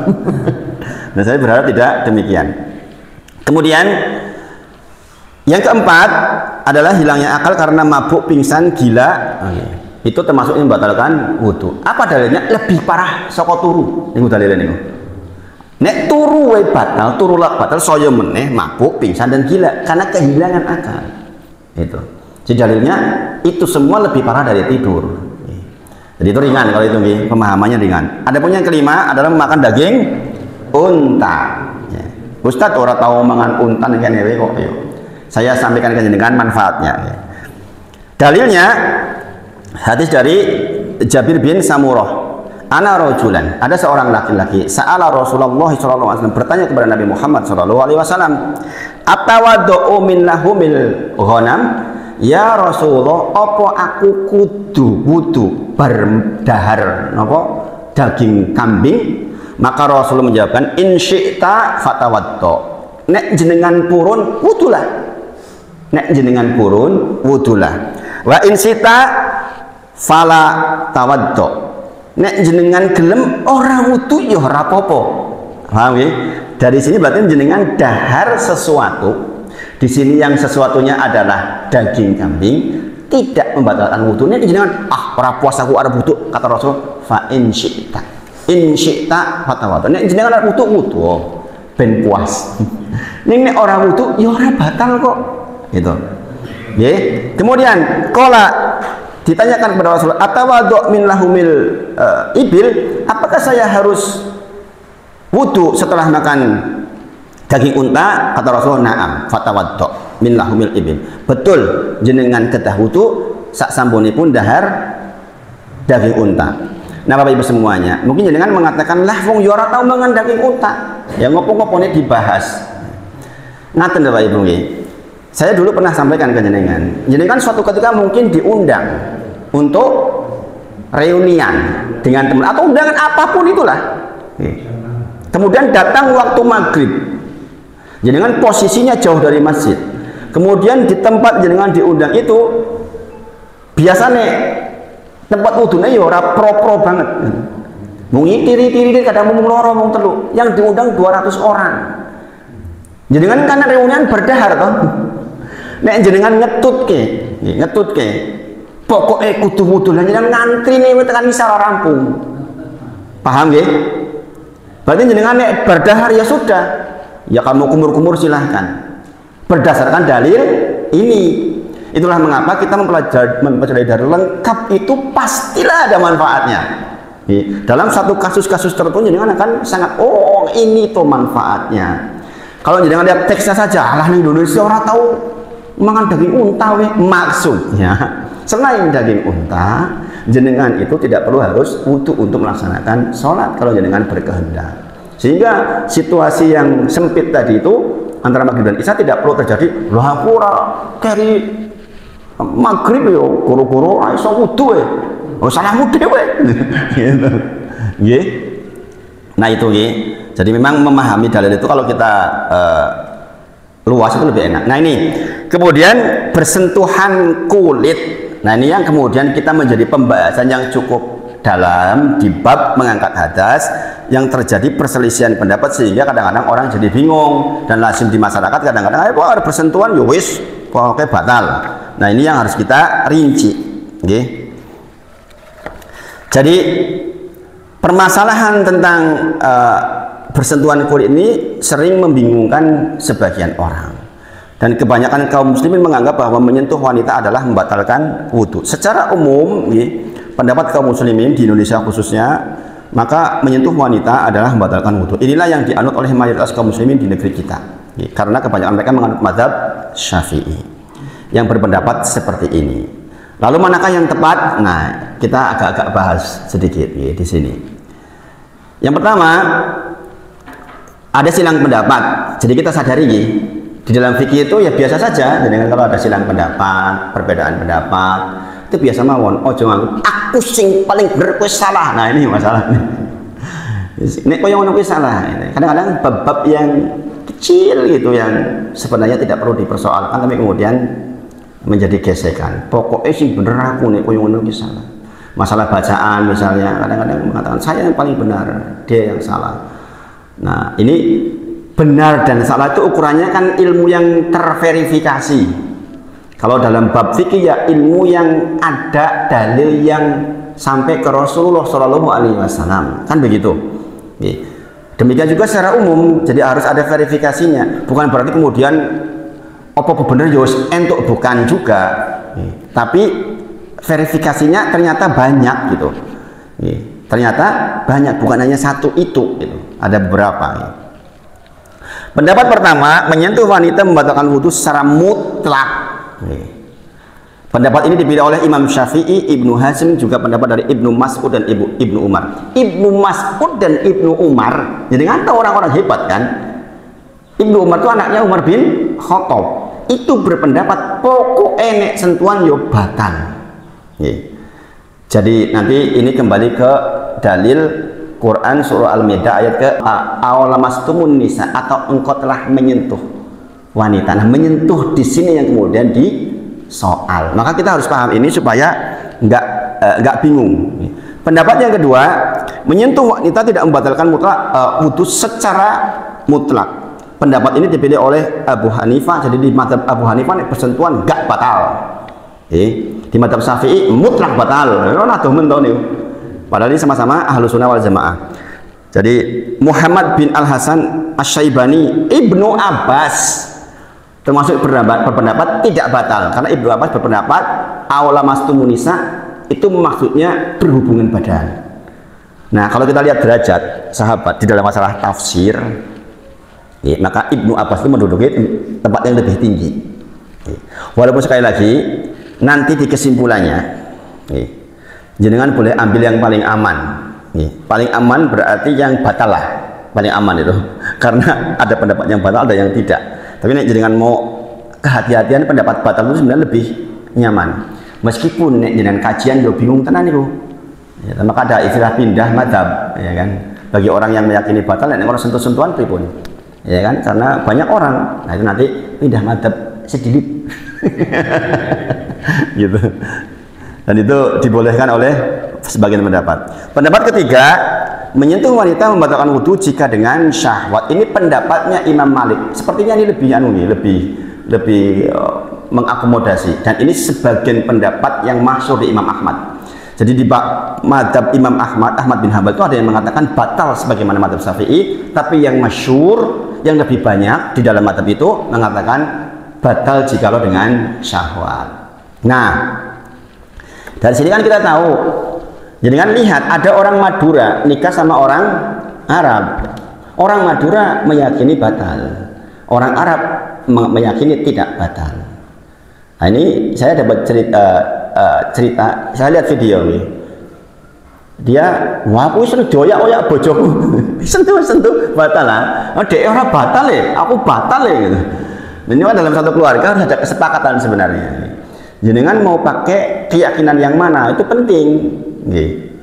A: Dan saya berharap tidak demikian. Kemudian yang keempat adalah hilangnya akal karena mabuk, pingsan, gila. Itu termasuk yang membatalkan wudhu. Apa dalilnya? Lebih parah saka turu. Niku dalilnya niku. Nek turu wae batal, turu lak batal, saya meneh mabuk, pingsan dan gila karena kehilangan akal. Itu. Jadi dalilnya itu semua lebih parah dari tidur. Jadi itu ringan kalau itu nggih, pemahamannya ringan. Adapun yang kelima adalah memakan daging unta. Ustaz ora tahu mangan unta nek kene kok yo. Saya sampaikan ke jenengan manfaatnya. Dalilnya hadis dari Jabir bin Samurah. Ana rajulan, ada seorang laki-laki sa'ala Rasulullah sallallahu alaihi wasallam, bertanya kepada Nabi Muhammad sallallahu alaihi wasallam, atawaddu min lahumil ghanam? Ya Rasulullah, apa aku kudu wudu berdahar napa daging kambing? Maka Rasulullah menjawabkan, in syi'ta fatawaddu. Nek jenengan purun wudulah. Nek jenengan purun wudulah. Wa in syi'ta fala tawaddu. Nek jenengan gelem ora wudu ya ora apa-apa. Paham ya? Dari sini berarti jenengan dahar sesuatu. Di sini yang sesuatunya adalah daging kambing, tidak membatalkan wudu. Nek jenengan ora puas aku ora wudu, kata Rasul, fa in syi'ta. In syi'ta fatawaddu. Nek jenengan ora wudu ben puas. Nek ora wudu ya ora batal kok. Gitu. Nggih. Kemudian qala ditanyakan kepada Rasulullah, atawadhu min lahumil ibil, apakah saya harus wudu setelah makan daging unta? Kata Rasulullah, na'am, fatawadhu min lahumil ibil. Betul, jenengan kedah wudu sak sampunipun dahar daging unta. Nah Bapak Ibu semuanya, mungkin jenengan mengatakan, lah wong yo ora tau mangan daging unta. Ya ngopo-ngopone dibahas. Ngaten Bapak Ibu nggih. Saya dulu pernah sampaikan ke jenengan. Jenengan suatu ketika mungkin diundang untuk reunian dengan teman atau undangan apapun itulah. Kemudian datang waktu maghrib. Jenengan posisinya jauh dari masjid. Kemudian di tempat jenengan diundang itu biasanya tempat wudhunya ya ora pro-pro banget. Mungi tiri-tiri kadang mung loro mung telu. Yang diundang 200 orang. Jenengan karena reunian berdahar toh. Nek jenengan ngetutke, pokoknya kudu wudu lan jenengan ngantri nih tekan isar rampung. Paham nggih? Berarti jenengan nek berdahar ya sudah. Ya kamu kumur-kumur silahkan. Berdasarkan dalil ini. Itulah mengapa kita mempelajari dalil lengkap itu pastilah ada manfaatnya. Dalam satu kasus-kasus tertentu jenengan akan sangat, oh ini tuh manfaatnya. Kalau jenengan lihat teksnya saja, alah ning Indonesia orang tahu mangan daging unta we. Maksudnya selain daging unta, jenengan itu tidak perlu harus wudu untuk melaksanakan sholat kalau jenengan berkehendak. Sehingga situasi yang sempit tadi itu antara maghrib dan isya tidak perlu terjadi. Lah aku ora keri maghrib yo guru-guru ora iso wudu we. Oh salahmu dhewe. Gitu. Nggih. Nah itu nggih. Jadi memang memahami dalil itu kalau kita luas itu lebih enak. Nah ini kemudian bersentuhan kulit. Nah ini yang kemudian kita menjadi pembahasan yang cukup dalam di bab mengangkat hadas yang terjadi perselisihan pendapat sehingga kadang-kadang orang jadi bingung dan lazim di masyarakat kadang-kadang ada bersentuhan ya wis pokoknya batal. Nah ini yang harus kita rinci. Okay. Jadi permasalahan tentang bersentuhan kulit ini sering membingungkan sebagian orang. Dan kebanyakan kaum muslimin menganggap bahwa menyentuh wanita adalah membatalkan wudhu. Secara umum, pendapat kaum muslimin di Indonesia khususnya, maka menyentuh wanita adalah membatalkan wudhu. Inilah yang dianut oleh mayoritas kaum muslimin di negeri kita. Karena kebanyakan mereka menganut mazhab Syafi'i yang berpendapat seperti ini. Lalu manakah yang tepat? Nah, kita agak-agak bahas sedikit di sini. Yang pertama, ada silang pendapat. Jadi kita sadari di dalam fikih itu ya biasa saja. Jadi kalau ada silang pendapat, perbedaan pendapat, itu biasa mawon. Oh jangan aku sing paling bener kowe salah. Nah ini masalah. Nek koyo ngono kuwi salah. Kadang-kadang bab-bab yang kecil gitu yang sebenarnya tidak perlu dipersoalkan tapi kemudian menjadi gesekan. Pokoknya sing bener aku nek koyo ngono kuwi salah. Masalah bacaan misalnya kadang-kadang mengatakan saya yang paling benar, dia yang salah. Nah, ini benar dan salah itu ukurannya kan ilmu yang terverifikasi. Kalau dalam bab fikih ya ilmu yang ada dalil yang sampai ke Rasulullah Shallallahu Alaihi Wasallam, kan begitu. Demikian juga secara umum, jadi harus ada verifikasinya. Bukan berarti kemudian apa benar ya entuk bukan juga, tapi verifikasinya ternyata banyak gitu. Ternyata banyak, bukan hanya satu itu gitu. Ada beberapa. Pendapat pertama, menyentuh wanita membatalkan wudhu secara mutlak. Pendapat ini dipilih oleh Imam Syafi'i, Ibnu Hazm, juga pendapat dari Ibnu Mas'ud dan Ibnu Umar. Ibnu Mas'ud dan Ibnu Umar, jadi kan orang-orang hebat kan. Ibnu Umar itu anaknya Umar bin Khattab. Itu berpendapat pokok enek sentuhan yo batal. Jadi nanti ini kembali ke dalil Quran surah Al-Maidah ayat ke awlamastumun nisa, atau engkau telah menyentuh wanita. Nah, menyentuh di sini yang kemudian disoal. Maka kita harus paham ini supaya nggak bingung. Pendapat yang kedua, menyentuh wanita tidak membatalkan mutlak wudhu secara mutlak. Pendapat ini dipilih oleh Abu Hanifah. Jadi di mazhab Abu Hanifah persentuhan nggak batal. Di mazhab Syafi'i mutlak batal. Padahal ini sama-sama Ahlus Sunnah wal Jamaah. Jadi Muhammad bin Al Hasan Asy-Syaibani, Ibnu Abbas termasuk berpendapat tidak batal, karena Ibnu Abbas berpendapat awlamastumun nisa itu maksudnya berhubungan badan. Nah, kalau kita lihat derajat sahabat di dalam masalah tafsir, ya, maka Ibnu Abbas itu menduduki tempat yang lebih tinggi. Ya. Walaupun sekali lagi nanti di kesimpulannya, ya, jenengan boleh ambil yang paling aman. Ya. Paling aman berarti yang batal lah, paling aman itu, karena ada pendapat yang batal, ada yang tidak. Tapi nek jenengan mau kehati-hatian, pendapat batal itu sebenarnya lebih nyaman. Meskipun nek jenengan kajian yo bingung tenan niku. Ya, maka ada istilah pindah madzhab, ya kan? Bagi orang yang meyakini batal, nek orang sentuh-sentuhan pripun? Ya kan? Karena banyak orang. Nah, itu nanti pindah madzhab sedikit. Gitu. Dan itu dibolehkan oleh sebagian pendapat. Pendapat ketiga, menyentuh wanita membatalkan wudu jika dengan syahwat. Ini pendapatnya Imam Malik. Sepertinya ini lebih mengakomodasi, dan ini sebagian pendapat yang masyhur di Imam Ahmad. Jadi di madhab Imam Ahmad bin Hanbal itu ada yang mengatakan batal sebagaimana madhab Syafi'i, tapi yang masyhur, yang lebih banyak di dalam madhab itu mengatakan batal jikalau dengan syahwat. Nah, dari sini kan kita tahu, jadi kan lihat ada orang Madura nikah sama orang Arab. Orang Madura meyakini batal, orang Arab meyakini tidak batal. Nah, ini saya dapat cerita, saya lihat video ini. Dia, wah aku seneng doyak-oyak bojoku. sentuh batal lah. Oh, dek ora batal ya, aku batal ya gitu. Ini dalam satu keluarga harus ada kesepakatan sebenarnya. Jenengan mau pakai keyakinan yang mana, itu penting.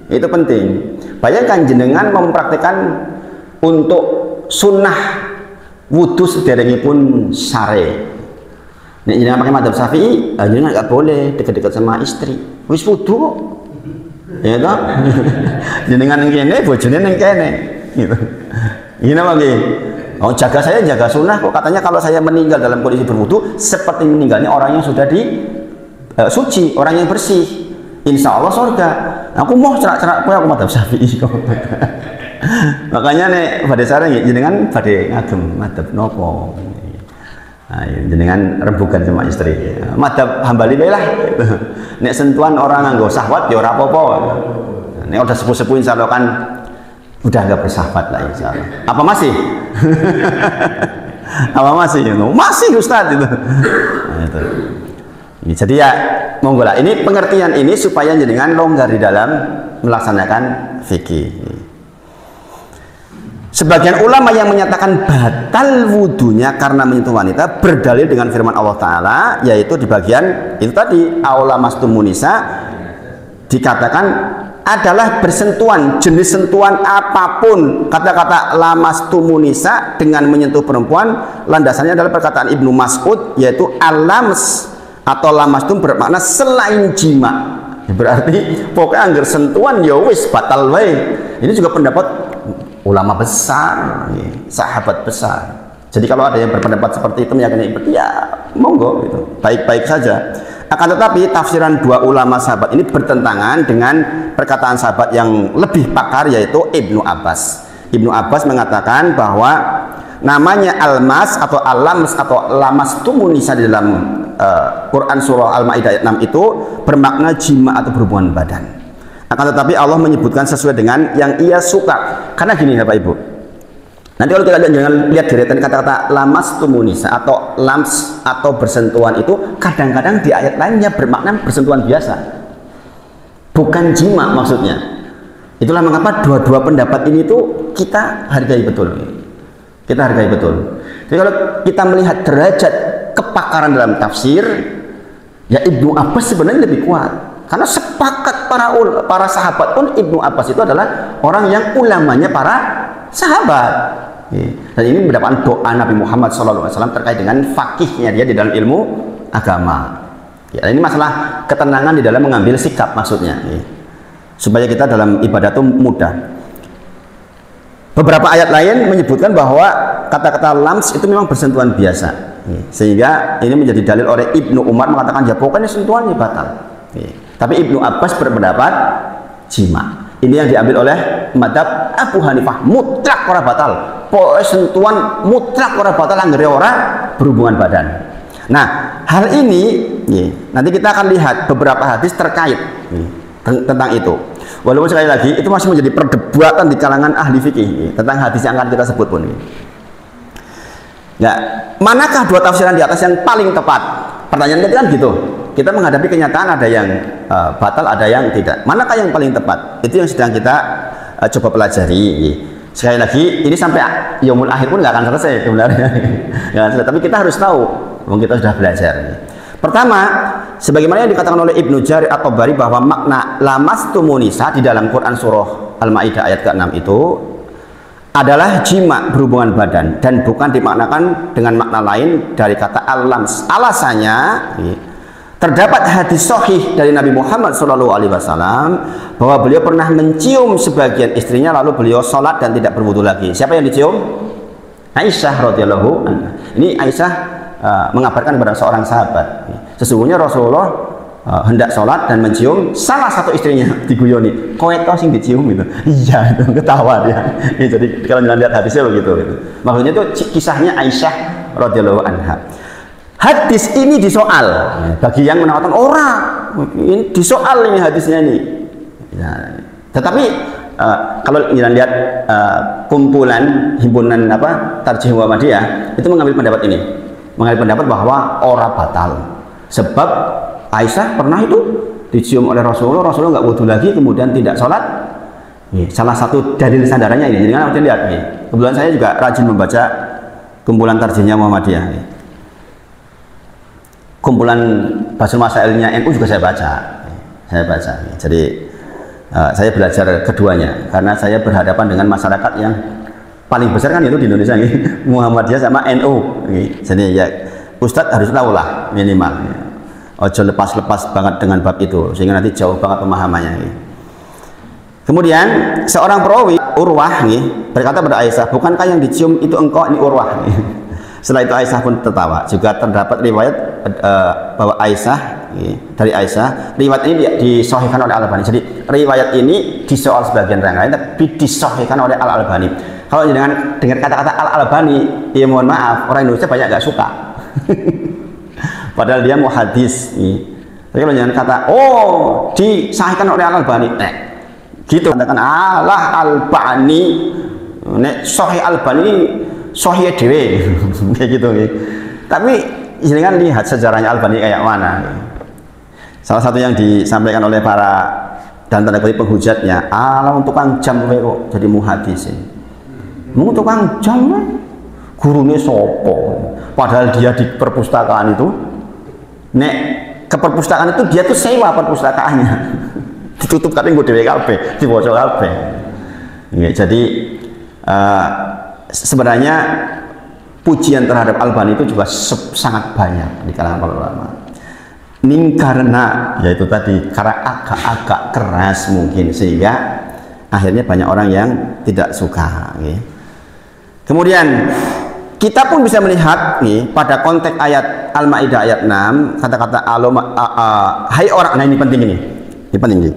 A: Itu penting. Bayangkan jenengan mempraktikkan untuk sunnah wudu sederengipun sare. Nek jenengan pakai madzhab Syafi'i, jenengan nggak boleh dekat-dekat sama istri. Wis wudu kok. Ya toh? Jenengan yang kene, bojone yang kene. Gitu. Gini apa nggih? Oh, jaga saya jaga sunnah kok, katanya kalau saya meninggal dalam kondisi berwudu seperti meninggalnya orang yang sudah suci, orang yang bersih. Insya Allah surga. Aku mau cerak-cerak kowe aku madzhab Syafi'i kok. Makanya nek badhe sareng jenengan badhe ngagem madzhab nopo? Nah, jenengan rembukan sama istri. Madzhab Hambali bae lah. Nek sentuhan orang nganggo syahwat ya ora apa-apa. Nek udah sepuh-sepuh insyaallah kan udah enggak bersahwat lah insyaallah. Apa masih? Apa masih? Masih Ustaz itu. Nah, itu. Jadi ya monggo lah. Ini pengertian ini supaya jenengan longgar di dalam melaksanakan fikih. Sebagian ulama yang menyatakan batal wudunya karena menyentuh wanita berdalil dengan firman Allah Ta'ala, yaitu di bagian itu tadi, aula mastumunisa, dikatakan adalah bersentuhan, jenis sentuhan apapun. Kata-kata lamastumunisa dengan menyentuh perempuan, landasannya adalah perkataan Ibnu Mas'ud, yaitu alams atau lamastum bermakna selain jima. Berarti pokoknya anggar sentuhan ya wis batal wae. Ini juga pendapat ulama besar, sahabat besar. Jadi kalau ada yang berpendapat seperti itu meyakini ya monggo gitu, baik-baik saja. Akan tetapi tafsiran dua ulama sahabat ini bertentangan dengan perkataan sahabat yang lebih pakar, yaitu Ibnu Abbas. Ibnu Abbas mengatakan bahwa namanya almas atau alams atau lamastumunisa di dalam Quran surah Al-Maidah ayat 6 itu bermakna jima atau berhubungan badan. Akan tetapi Allah menyebutkan sesuai dengan yang ia suka. Karena gini Bapak Ibu, nanti kalau kita lihat deretan kata-kata lamastumunisa atau lams atau bersentuhan itu kadang-kadang di ayat lainnya bermakna bersentuhan biasa, bukan jima maksudnya. Itulah mengapa dua-dua pendapat ini tuh kita hargai betul. Kita hargai betul. Jadi kalau kita melihat derajat kepakaran dalam tafsir, ya Ibnu Abbas sebenarnya lebih kuat. Karena sepakat para sahabat pun Ibnu Abbas itu adalah orang yang ulamanya para sahabat. Dan ini mendapatkan doa Nabi Muhammad SAW terkait dengan fakihnya dia di dalam ilmu agama. Ya, ini masalah ketenangan di dalam mengambil sikap maksudnya. Supaya kita dalam ibadah itu mudah. Beberapa ayat lain menyebutkan bahwa kata-kata lams itu memang bersentuhan biasa. Sehingga ini menjadi dalil oleh Ibnu Umar mengatakan ya pokoknya sentuhannya batal. Tapi Ibnu Abbas berpendapat jima. Ini yang diambil oleh madhab Abu Hanifah, mutlak ora batal. Pokoknya sentuhan mutlak ora batal anggere ora berhubungan badan. Nah, hal ini nanti kita akan lihat beberapa hadis terkait. tentang itu. Walaupun sekali lagi itu masih menjadi perdebatan di kalangan ahli fikih tentang hadis yang akan kita sebut pun. Ya, manakah dua tafsiran di atas yang paling tepat? Pertanyaan kita kan gitu. Kita menghadapi kenyataan ada yang batal, ada yang tidak. Manakah yang paling tepat? Itu yang sedang kita coba pelajari. Sekali lagi, ini sampai yaumul akhir pun nggak akan selesai sebenarnya. Tapi kita harus tahu, kita sudah belajar. Pertama, sebagaimana yang dikatakan oleh Ibnu Jarir At-Tabari bahwa makna lamastumun nisa di dalam Quran surah Al-Maidah ayat ke-6 itu adalah jima, berhubungan badan, dan bukan dimaknakan dengan makna lain dari kata al-lams. Alasannya, terdapat hadis sahih dari Nabi Muhammad SAW bahwa beliau pernah mencium sebagian istrinya lalu beliau sholat dan tidak berwudu lagi. Siapa yang dicium? Aisyah radhiyallahu anha. Ini Aisyah mengabarkan kepada seorang sahabat, sesungguhnya Rasulullah hendak sholat dan mencium salah satu istrinya, diguyoni, kowe tau sing dicium gitu. Iya, itu ketawa dia. Jadi kalau lihat hadisnya begitu gitu. Maksudnya itu kisahnya Aisyah radhiyallahu anha. Hadis ini disoal bagi yang menawarkan orang ini disoal ini hadisnya ini. Ya, tetapi kalau lihat kumpulan himpunan Tarjih Muhammadiyah itu mengambil pendapat ini, mengambil pendapat bahwa ora batal sebab Aisyah pernah itu dicium oleh Rasulullah nggak wudu lagi kemudian tidak sholat. Salah satu dalil sandarannya ini. Jadi kan lihat nih, kebetulan saya juga rajin membaca kumpulan Tarjihnya Muhammadiyah. Kumpulan Basul Masailnya NU juga saya baca. Jadi saya belajar keduanya karena saya berhadapan dengan masyarakat yang paling besar kan itu di Indonesia nih, Muhammadiyah sama NU. Jadi ya Ustadz harus tahu lah minimal. Ojo lepas-lepas banget dengan bab itu sehingga nanti jauh banget pemahamannya. Kemudian seorang perawi Urwah berkata pada Aisyah, bukankah yang dicium itu engkau ini Urwah? Setelah itu Aisyah pun tertawa. Juga terdapat riwayat bahwa Aisyah dari Aisyah, riwayat ini disahihkan oleh Al-Albani. Jadi riwayat ini disoal sebagian yang lain tapi disahihkan oleh Al-Albani. Kalau dengan dengar kata-kata Al-Albani, ya mohon maaf, orang Indonesia banyak gak suka. Padahal dia mau hadis. Tapi kalau jangan kata, oh disahihkan oleh Al-Albani, gitu katakan Allah Albani, nek Sahih Albani Sahih dewe, kayak gitu. Tapi ini kan lihat sejarahnya Albani kayak mana. Salah satu yang disampaikan oleh para dan tanda kutip penghujatnya, Allah tukang jam kok jadi muhadis. Mau tukang jam gurunya sopo. Padahal dia di perpustakaan itu, nek ke perpustakaan itu dia tuh sewa perpustakaannya. Ditutup katanya gue DWKP, dibaca kabeh. Jadi sebenarnya pujian terhadap Albani itu juga sangat banyak di kalangan para ulama. Ini karena yaitu tadi karena agak-agak keras mungkin sehingga akhirnya banyak orang yang tidak suka. Kemudian kita pun bisa melihat pada konteks ayat Al-Maidah ayat 6 kata-kata hai orang, nah ini penting ini penting nih.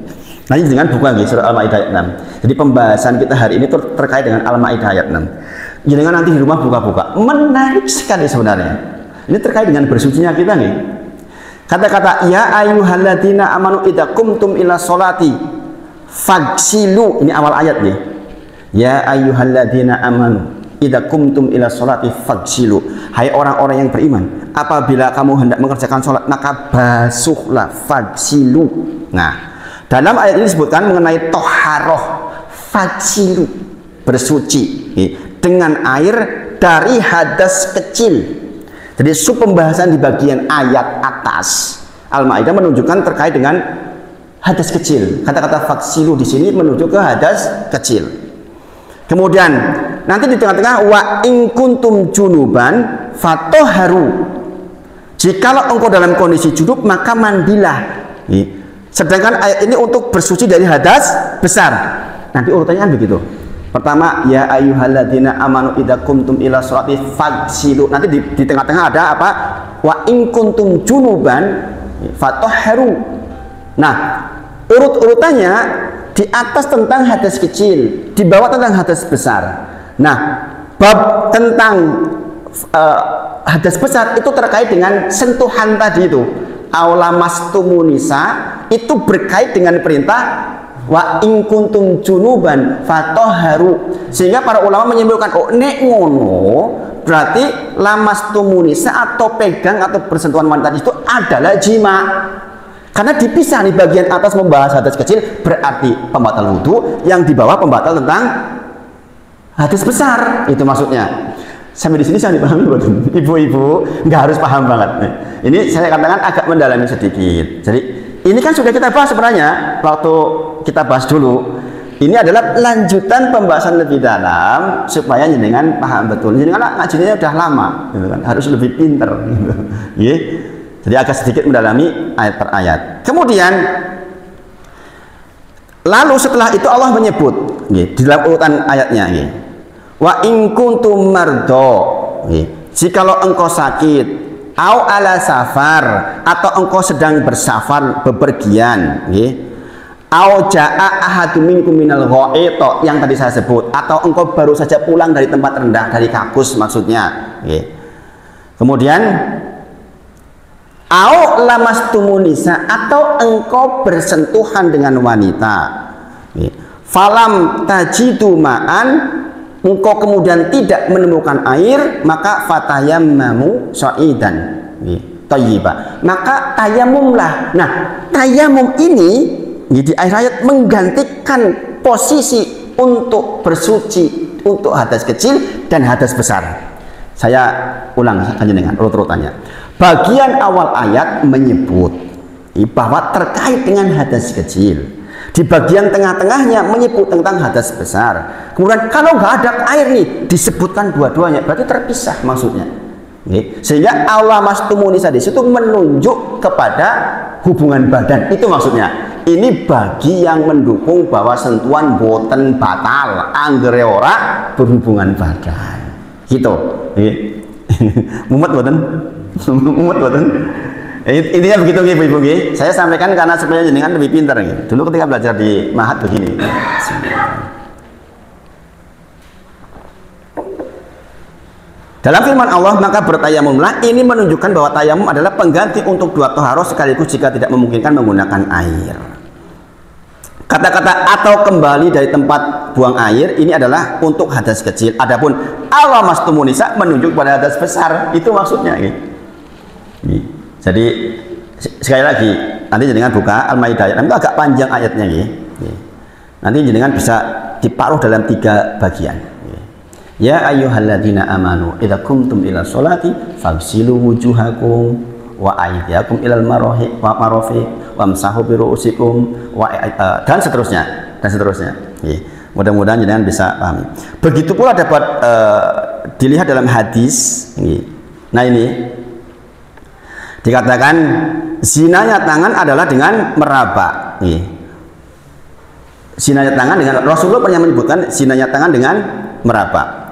A: Nanti dengan buku lagi surah Al-Maidah ayat 6. Jadi pembahasan kita hari ini terkait dengan Al-Maidah ayat 6. Jangan nanti di rumah buka-buka. Menarik sekali sebenarnya. Ini terkait dengan bersucinya kita nih. Kata-kata ya ayyuhalladzina amanu idza qumtum ila sholati fagsilu, ini awal ayat nih. Ya ayyuhalladzina amanu idza qumtum ila sholati fagsilu. Hai orang-orang yang beriman, apabila kamu hendak mengerjakan sholat maka basuhlah, fagsilu. Nah, dalam ayat ini disebutkan mengenai toharoh, fagsilu, bersuci dengan air dari hadas kecil. Jadi sub pembahasan di bagian ayat atas Al-Maidah menunjukkan terkait dengan hadas kecil. Kata-kata faksilu di sini menuju ke hadas kecil. Kemudian nanti di tengah-tengah wa in kuntum junuban fatoharu. Jikalau engkau dalam kondisi junub maka mandilah. Sedangkan ayat ini untuk bersuci dari hadas besar. Nanti urutannya begitu. Pertama, ya ayyuhalladzina amanu idza qumtum ila sholati fagsilu. Nanti di tengah-tengah ada apa? Wa in kuntum junuban fatahharu. Nah, urut-urutannya di atas tentang hadas kecil, di bawah tentang hadas besar. Nah, bab tentang hadas besar itu terkait dengan sentuhan tadi itu. aulamastumunisa itu berkait dengan perintah wa in kuntum junuban fatahharu, sehingga para ulama menyimpulkan oh nek ngono berarti lamastumunisa atau pegang atau bersentuhan wanita itu adalah jima, karena dipisah nih bagian atas membahas hadas kecil berarti pembatal wudhu, yang di bawah pembatal tentang hadas besar, itu maksudnya. Sampai di sini saya dipahami betul. Ibu-ibu nggak harus paham banget. Ini saya katakan agak mendalami sedikit. Jadi ini kan sudah kita bahas sebenarnya waktu kita bahas dulu. Ini adalah lanjutan pembahasan lebih dalam supaya jenengan paham betul. Jenengan ngajinya udah lama, gitu kan? Harus lebih pinter. Gitu. Jadi agak sedikit mendalami ayat per ayat. Kemudian lalu setelah itu Allah menyebut di dalam urutan ayatnya. Wa in kuntum mardo, jikalau engkau sakit, au ala safar, atau engkau sedang bersafar bepergian, au jaa ahadum minkum minal ghaito, yang tadi saya sebut, atau engkau baru saja pulang dari tempat rendah, dari kakus maksudnya. Kemudian au lamastumunisa, atau engkau bersentuhan dengan wanita, falam tajidu ma'an, engkau kemudian tidak menemukan air, maka fatayammamu sa'idan thayyiba, maka tayamumlah. Nah, tayamum ini di akhir ayat menggantikan posisi untuk bersuci untuk hadas kecil dan hadas besar. Saya ulang saja dengan urut-urutannya. Bagian awal ayat menyebut bahwa terkait dengan hadas kecil. Di bagian tengah-tengahnya menyebut tentang hadas besar. Kemudian kalau nggak ada air nih disebutkan dua-duanya, berarti terpisah maksudnya. Sehingga aulamastumunisa di situ menunjuk kepada hubungan badan, itu maksudnya. Ini bagi yang mendukung bahwa sentuhan boten batal, anggere ora berhubungan badan. Gitu. Mumet boten? Mumet boten? Intinya begitu ibu-ibu. Saya sampaikan karena supaya jenengan lebih pintar. Dulu ketika belajar di Mahat begini. Dalam firman Allah, maka bertayamumlah, ini menunjukkan bahwa tayamum adalah pengganti untuk dua toharoh sekaligus jika tidak memungkinkan menggunakan air. Kata-kata atau kembali dari tempat buang air ini adalah untuk hadas kecil. Adapun aulamastumunisa menunjuk pada hadas besar, itu maksudnya. Jadi sekali lagi nanti jenengan buka Al-Maidah, itu agak panjang ayatnya. Nanti jenengan bisa diparuh dalam 3 bagian. Ya ayyuhalladzina amanu idza qumtum ila sholati faghsilu wujuhakum wa aydiyakum ilal marafiq wamsahu bi ru'usikum dan seterusnya dan seterusnya. Mudah-mudahan jenengan bisa pahami. Begitu pula dapat dilihat dalam hadis. Nah ini dikatakan zinanya tangan adalah dengan meraba. Zinanya tangan dengan Rasulullah pernah menyebutkan zinanya tangan dengan meraba.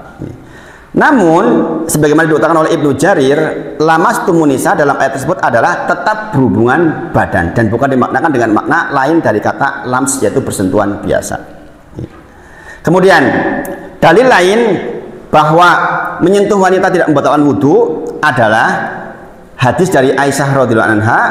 A: Namun sebagaimana diutarakan oleh Ibnu Jarir, lamastumunisa dalam ayat tersebut adalah tetap berhubungan badan dan bukan dimaknakan dengan makna lain dari kata lams, yaitu bersentuhan biasa. Kemudian dalil lain bahwa menyentuh wanita tidak membatalkan wudhu adalah hadis dari Aisyah radhiyallahu anha,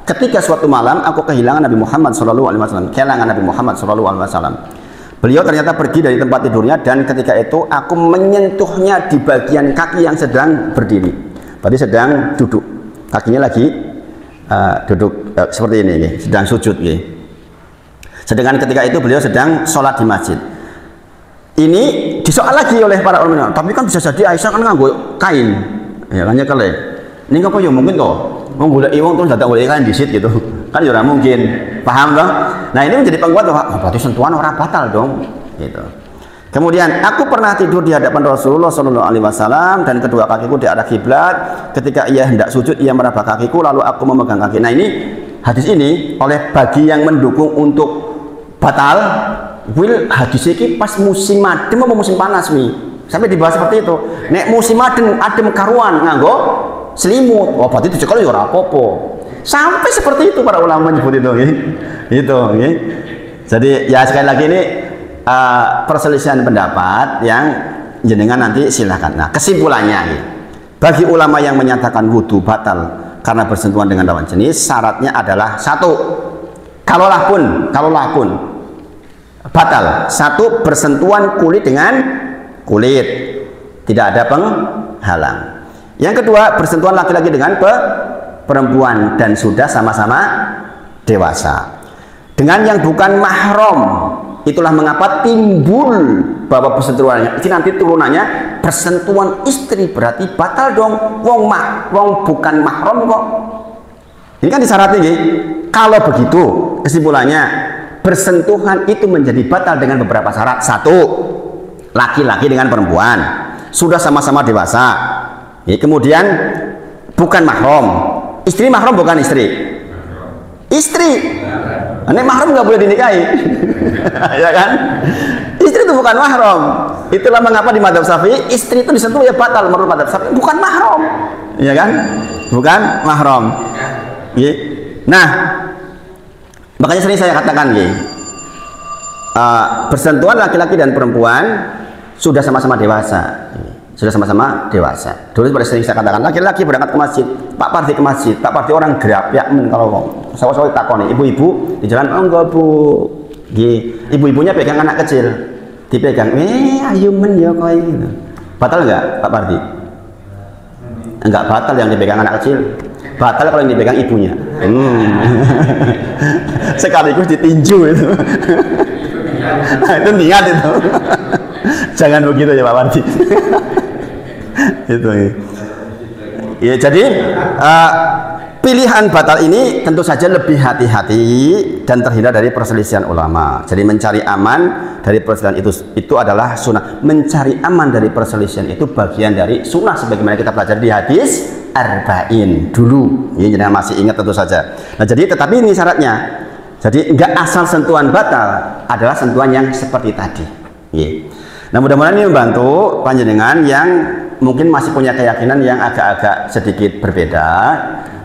A: ketika suatu malam aku kehilangan Nabi Muhammad SAW, kehilangan Nabi Muhammad SAW. Beliau ternyata pergi dari tempat tidurnya dan ketika itu aku menyentuhnya di bagian kaki yang sedang berdiri. Berarti sedang duduk, kakinya lagi duduk seperti ini, sedang sujud. Sedangkan ketika itu beliau sedang sholat di masjid. Ini disoal lagi oleh para ulama. Tapi kan bisa jadi Aisyah kan nganggo kain, ya kan kali. Ini kok ya mungkin toh, mau golek wong terus datang golek kain di situ gitu, kan ya mungkin, paham toh? Nah ini menjadi penguat bahwa berarti sentuhan orang batal dong, gitu. Kemudian aku pernah tidur di hadapan Rasulullah SAW dan kedua kakiku di arah kiblat. Ketika ia hendak sujud, ia meraba kakiku lalu aku memegang kaki. Nah ini hadis ini oleh bagi yang mendukung untuk batal, hadis ini pas musim adem atau musim panas nih, sampai dibahas seperti itu. Nek musim adem karuan nganggo selimut, wah berarti itu kalau ya apa-apa. Sampai seperti itu para ulama menyebut itu, gitu. Jadi ya sekali lagi ini perselisihan pendapat yang jenengan nanti silahkan. Nah kesimpulannya, bagi ulama yang menyatakan wudhu batal karena bersentuhan dengan lawan jenis, syaratnya adalah satu, kalaulah pun batal, satu, bersentuhan kulit dengan kulit, tidak ada penghalang. Yang kedua, bersentuhan laki-laki dengan perempuan dan sudah sama-sama dewasa. Dengan yang bukan mahram, itulah mengapa timbul bahwa persentuhannya ini nanti turunannya persentuhan istri, berarti batal dong, wong bukan mahram kok. Ini kan disyaratkan nih. Kalau begitu kesimpulannya, bersentuhan itu menjadi batal dengan beberapa syarat. Satu, laki-laki dengan perempuan sudah sama-sama dewasa. Kemudian bukan mahram. Istri mahram bukan istri. Ini mahram nggak boleh dinikahi. Ya kan? Istri itu bukan mahram. Itulah mengapa di madzhab Syafi'i istri itu disentuh ya batal menurut madzhab Syafi'i, bukan mahram. Ya kan? Bukan mahram. Nah, makanya sering saya katakan bersentuhan laki-laki dan perempuan sudah sama-sama dewasa. Dulu seperti sering saya katakan, laki-laki berangkat ke masjid, Pak Pardi ke masjid, Pak Pardi orang gerap ya, kalau sawo-sawo takoni, ibu-ibu di jalan, oh enggak bu, ibu-ibunya pegang anak kecil, dipegang, ayo men ya koi, gitu. Batal enggak Pak Pardi? Enggak batal yang dipegang anak kecil, batal kalau yang dipegang ibunya. Sekaligus ditinju itu. Itu niat itu. Jangan begitu ya Pak Pardi. Itu ya, jadi pilihan batal ini tentu saja lebih hati-hati dan terhindar dari perselisihan ulama. Jadi mencari aman dari perselisihan itu adalah sunnah. Mencari aman dari perselisihan itu bagian dari sunnah sebagaimana kita pelajari di hadis arba'in dulu. Ini jangan masih ingat tentu saja. Nah, jadi tetapi ini syaratnya. Jadi enggak asal sentuhan batal, adalah sentuhan yang seperti tadi. Nah, mudah-mudahan ini membantu panjenengan yang mungkin masih punya keyakinan yang agak-agak sedikit berbeda,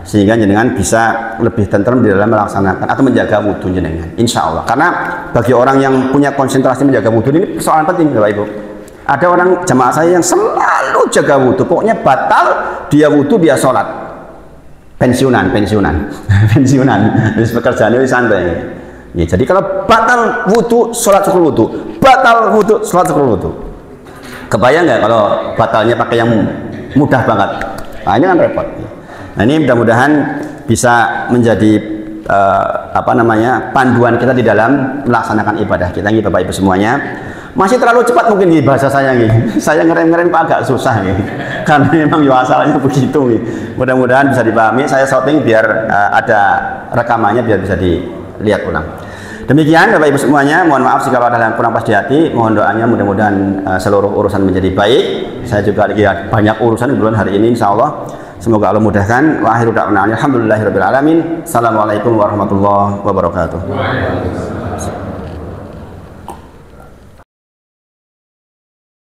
A: sehingga jenengan bisa lebih tenteram di dalam melaksanakan atau menjaga wudhu jenengan, insya Allah. Karena bagi orang yang punya konsentrasi menjaga wudhu ini persoalan penting Bapak Ibu. Ada orang jamaah saya yang selalu jaga wudhu, pokoknya batal dia wudhu dia sholat, pensiunan terus pekerjaannya santai. Ya, jadi kalau batal wudhu, sholat syukur wudhu, batal wudhu, sholat syukur wudhu. Kebayang nggak kalau batalnya pakai yang mudah banget? Nah, ini kan repot. Nah, ini mudah-mudahan bisa menjadi panduan kita di dalam melaksanakan ibadah kita, Bapak Ibu semuanya. Masih terlalu cepat mungkin bahasa saya saya ngerem-ngerem agak susah karena memang asalnya begitu. Mudah-mudahan bisa dipahami. Saya shooting biar ada rekamannya biar bisa dilihat ulang. Demikian Bapak Ibu semuanya, mohon maaf jika ada yang kurang pas di hati, mohon doanya mudah-mudahan seluruh urusan menjadi baik. Saya juga lagi banyak urusan di bulan hari ini insya Allah, semoga Allah mudahkan. Wa akhiru da'wana alhamdulillahirabbil alamin. Assalamualaikum warahmatullahi wabarakatuh.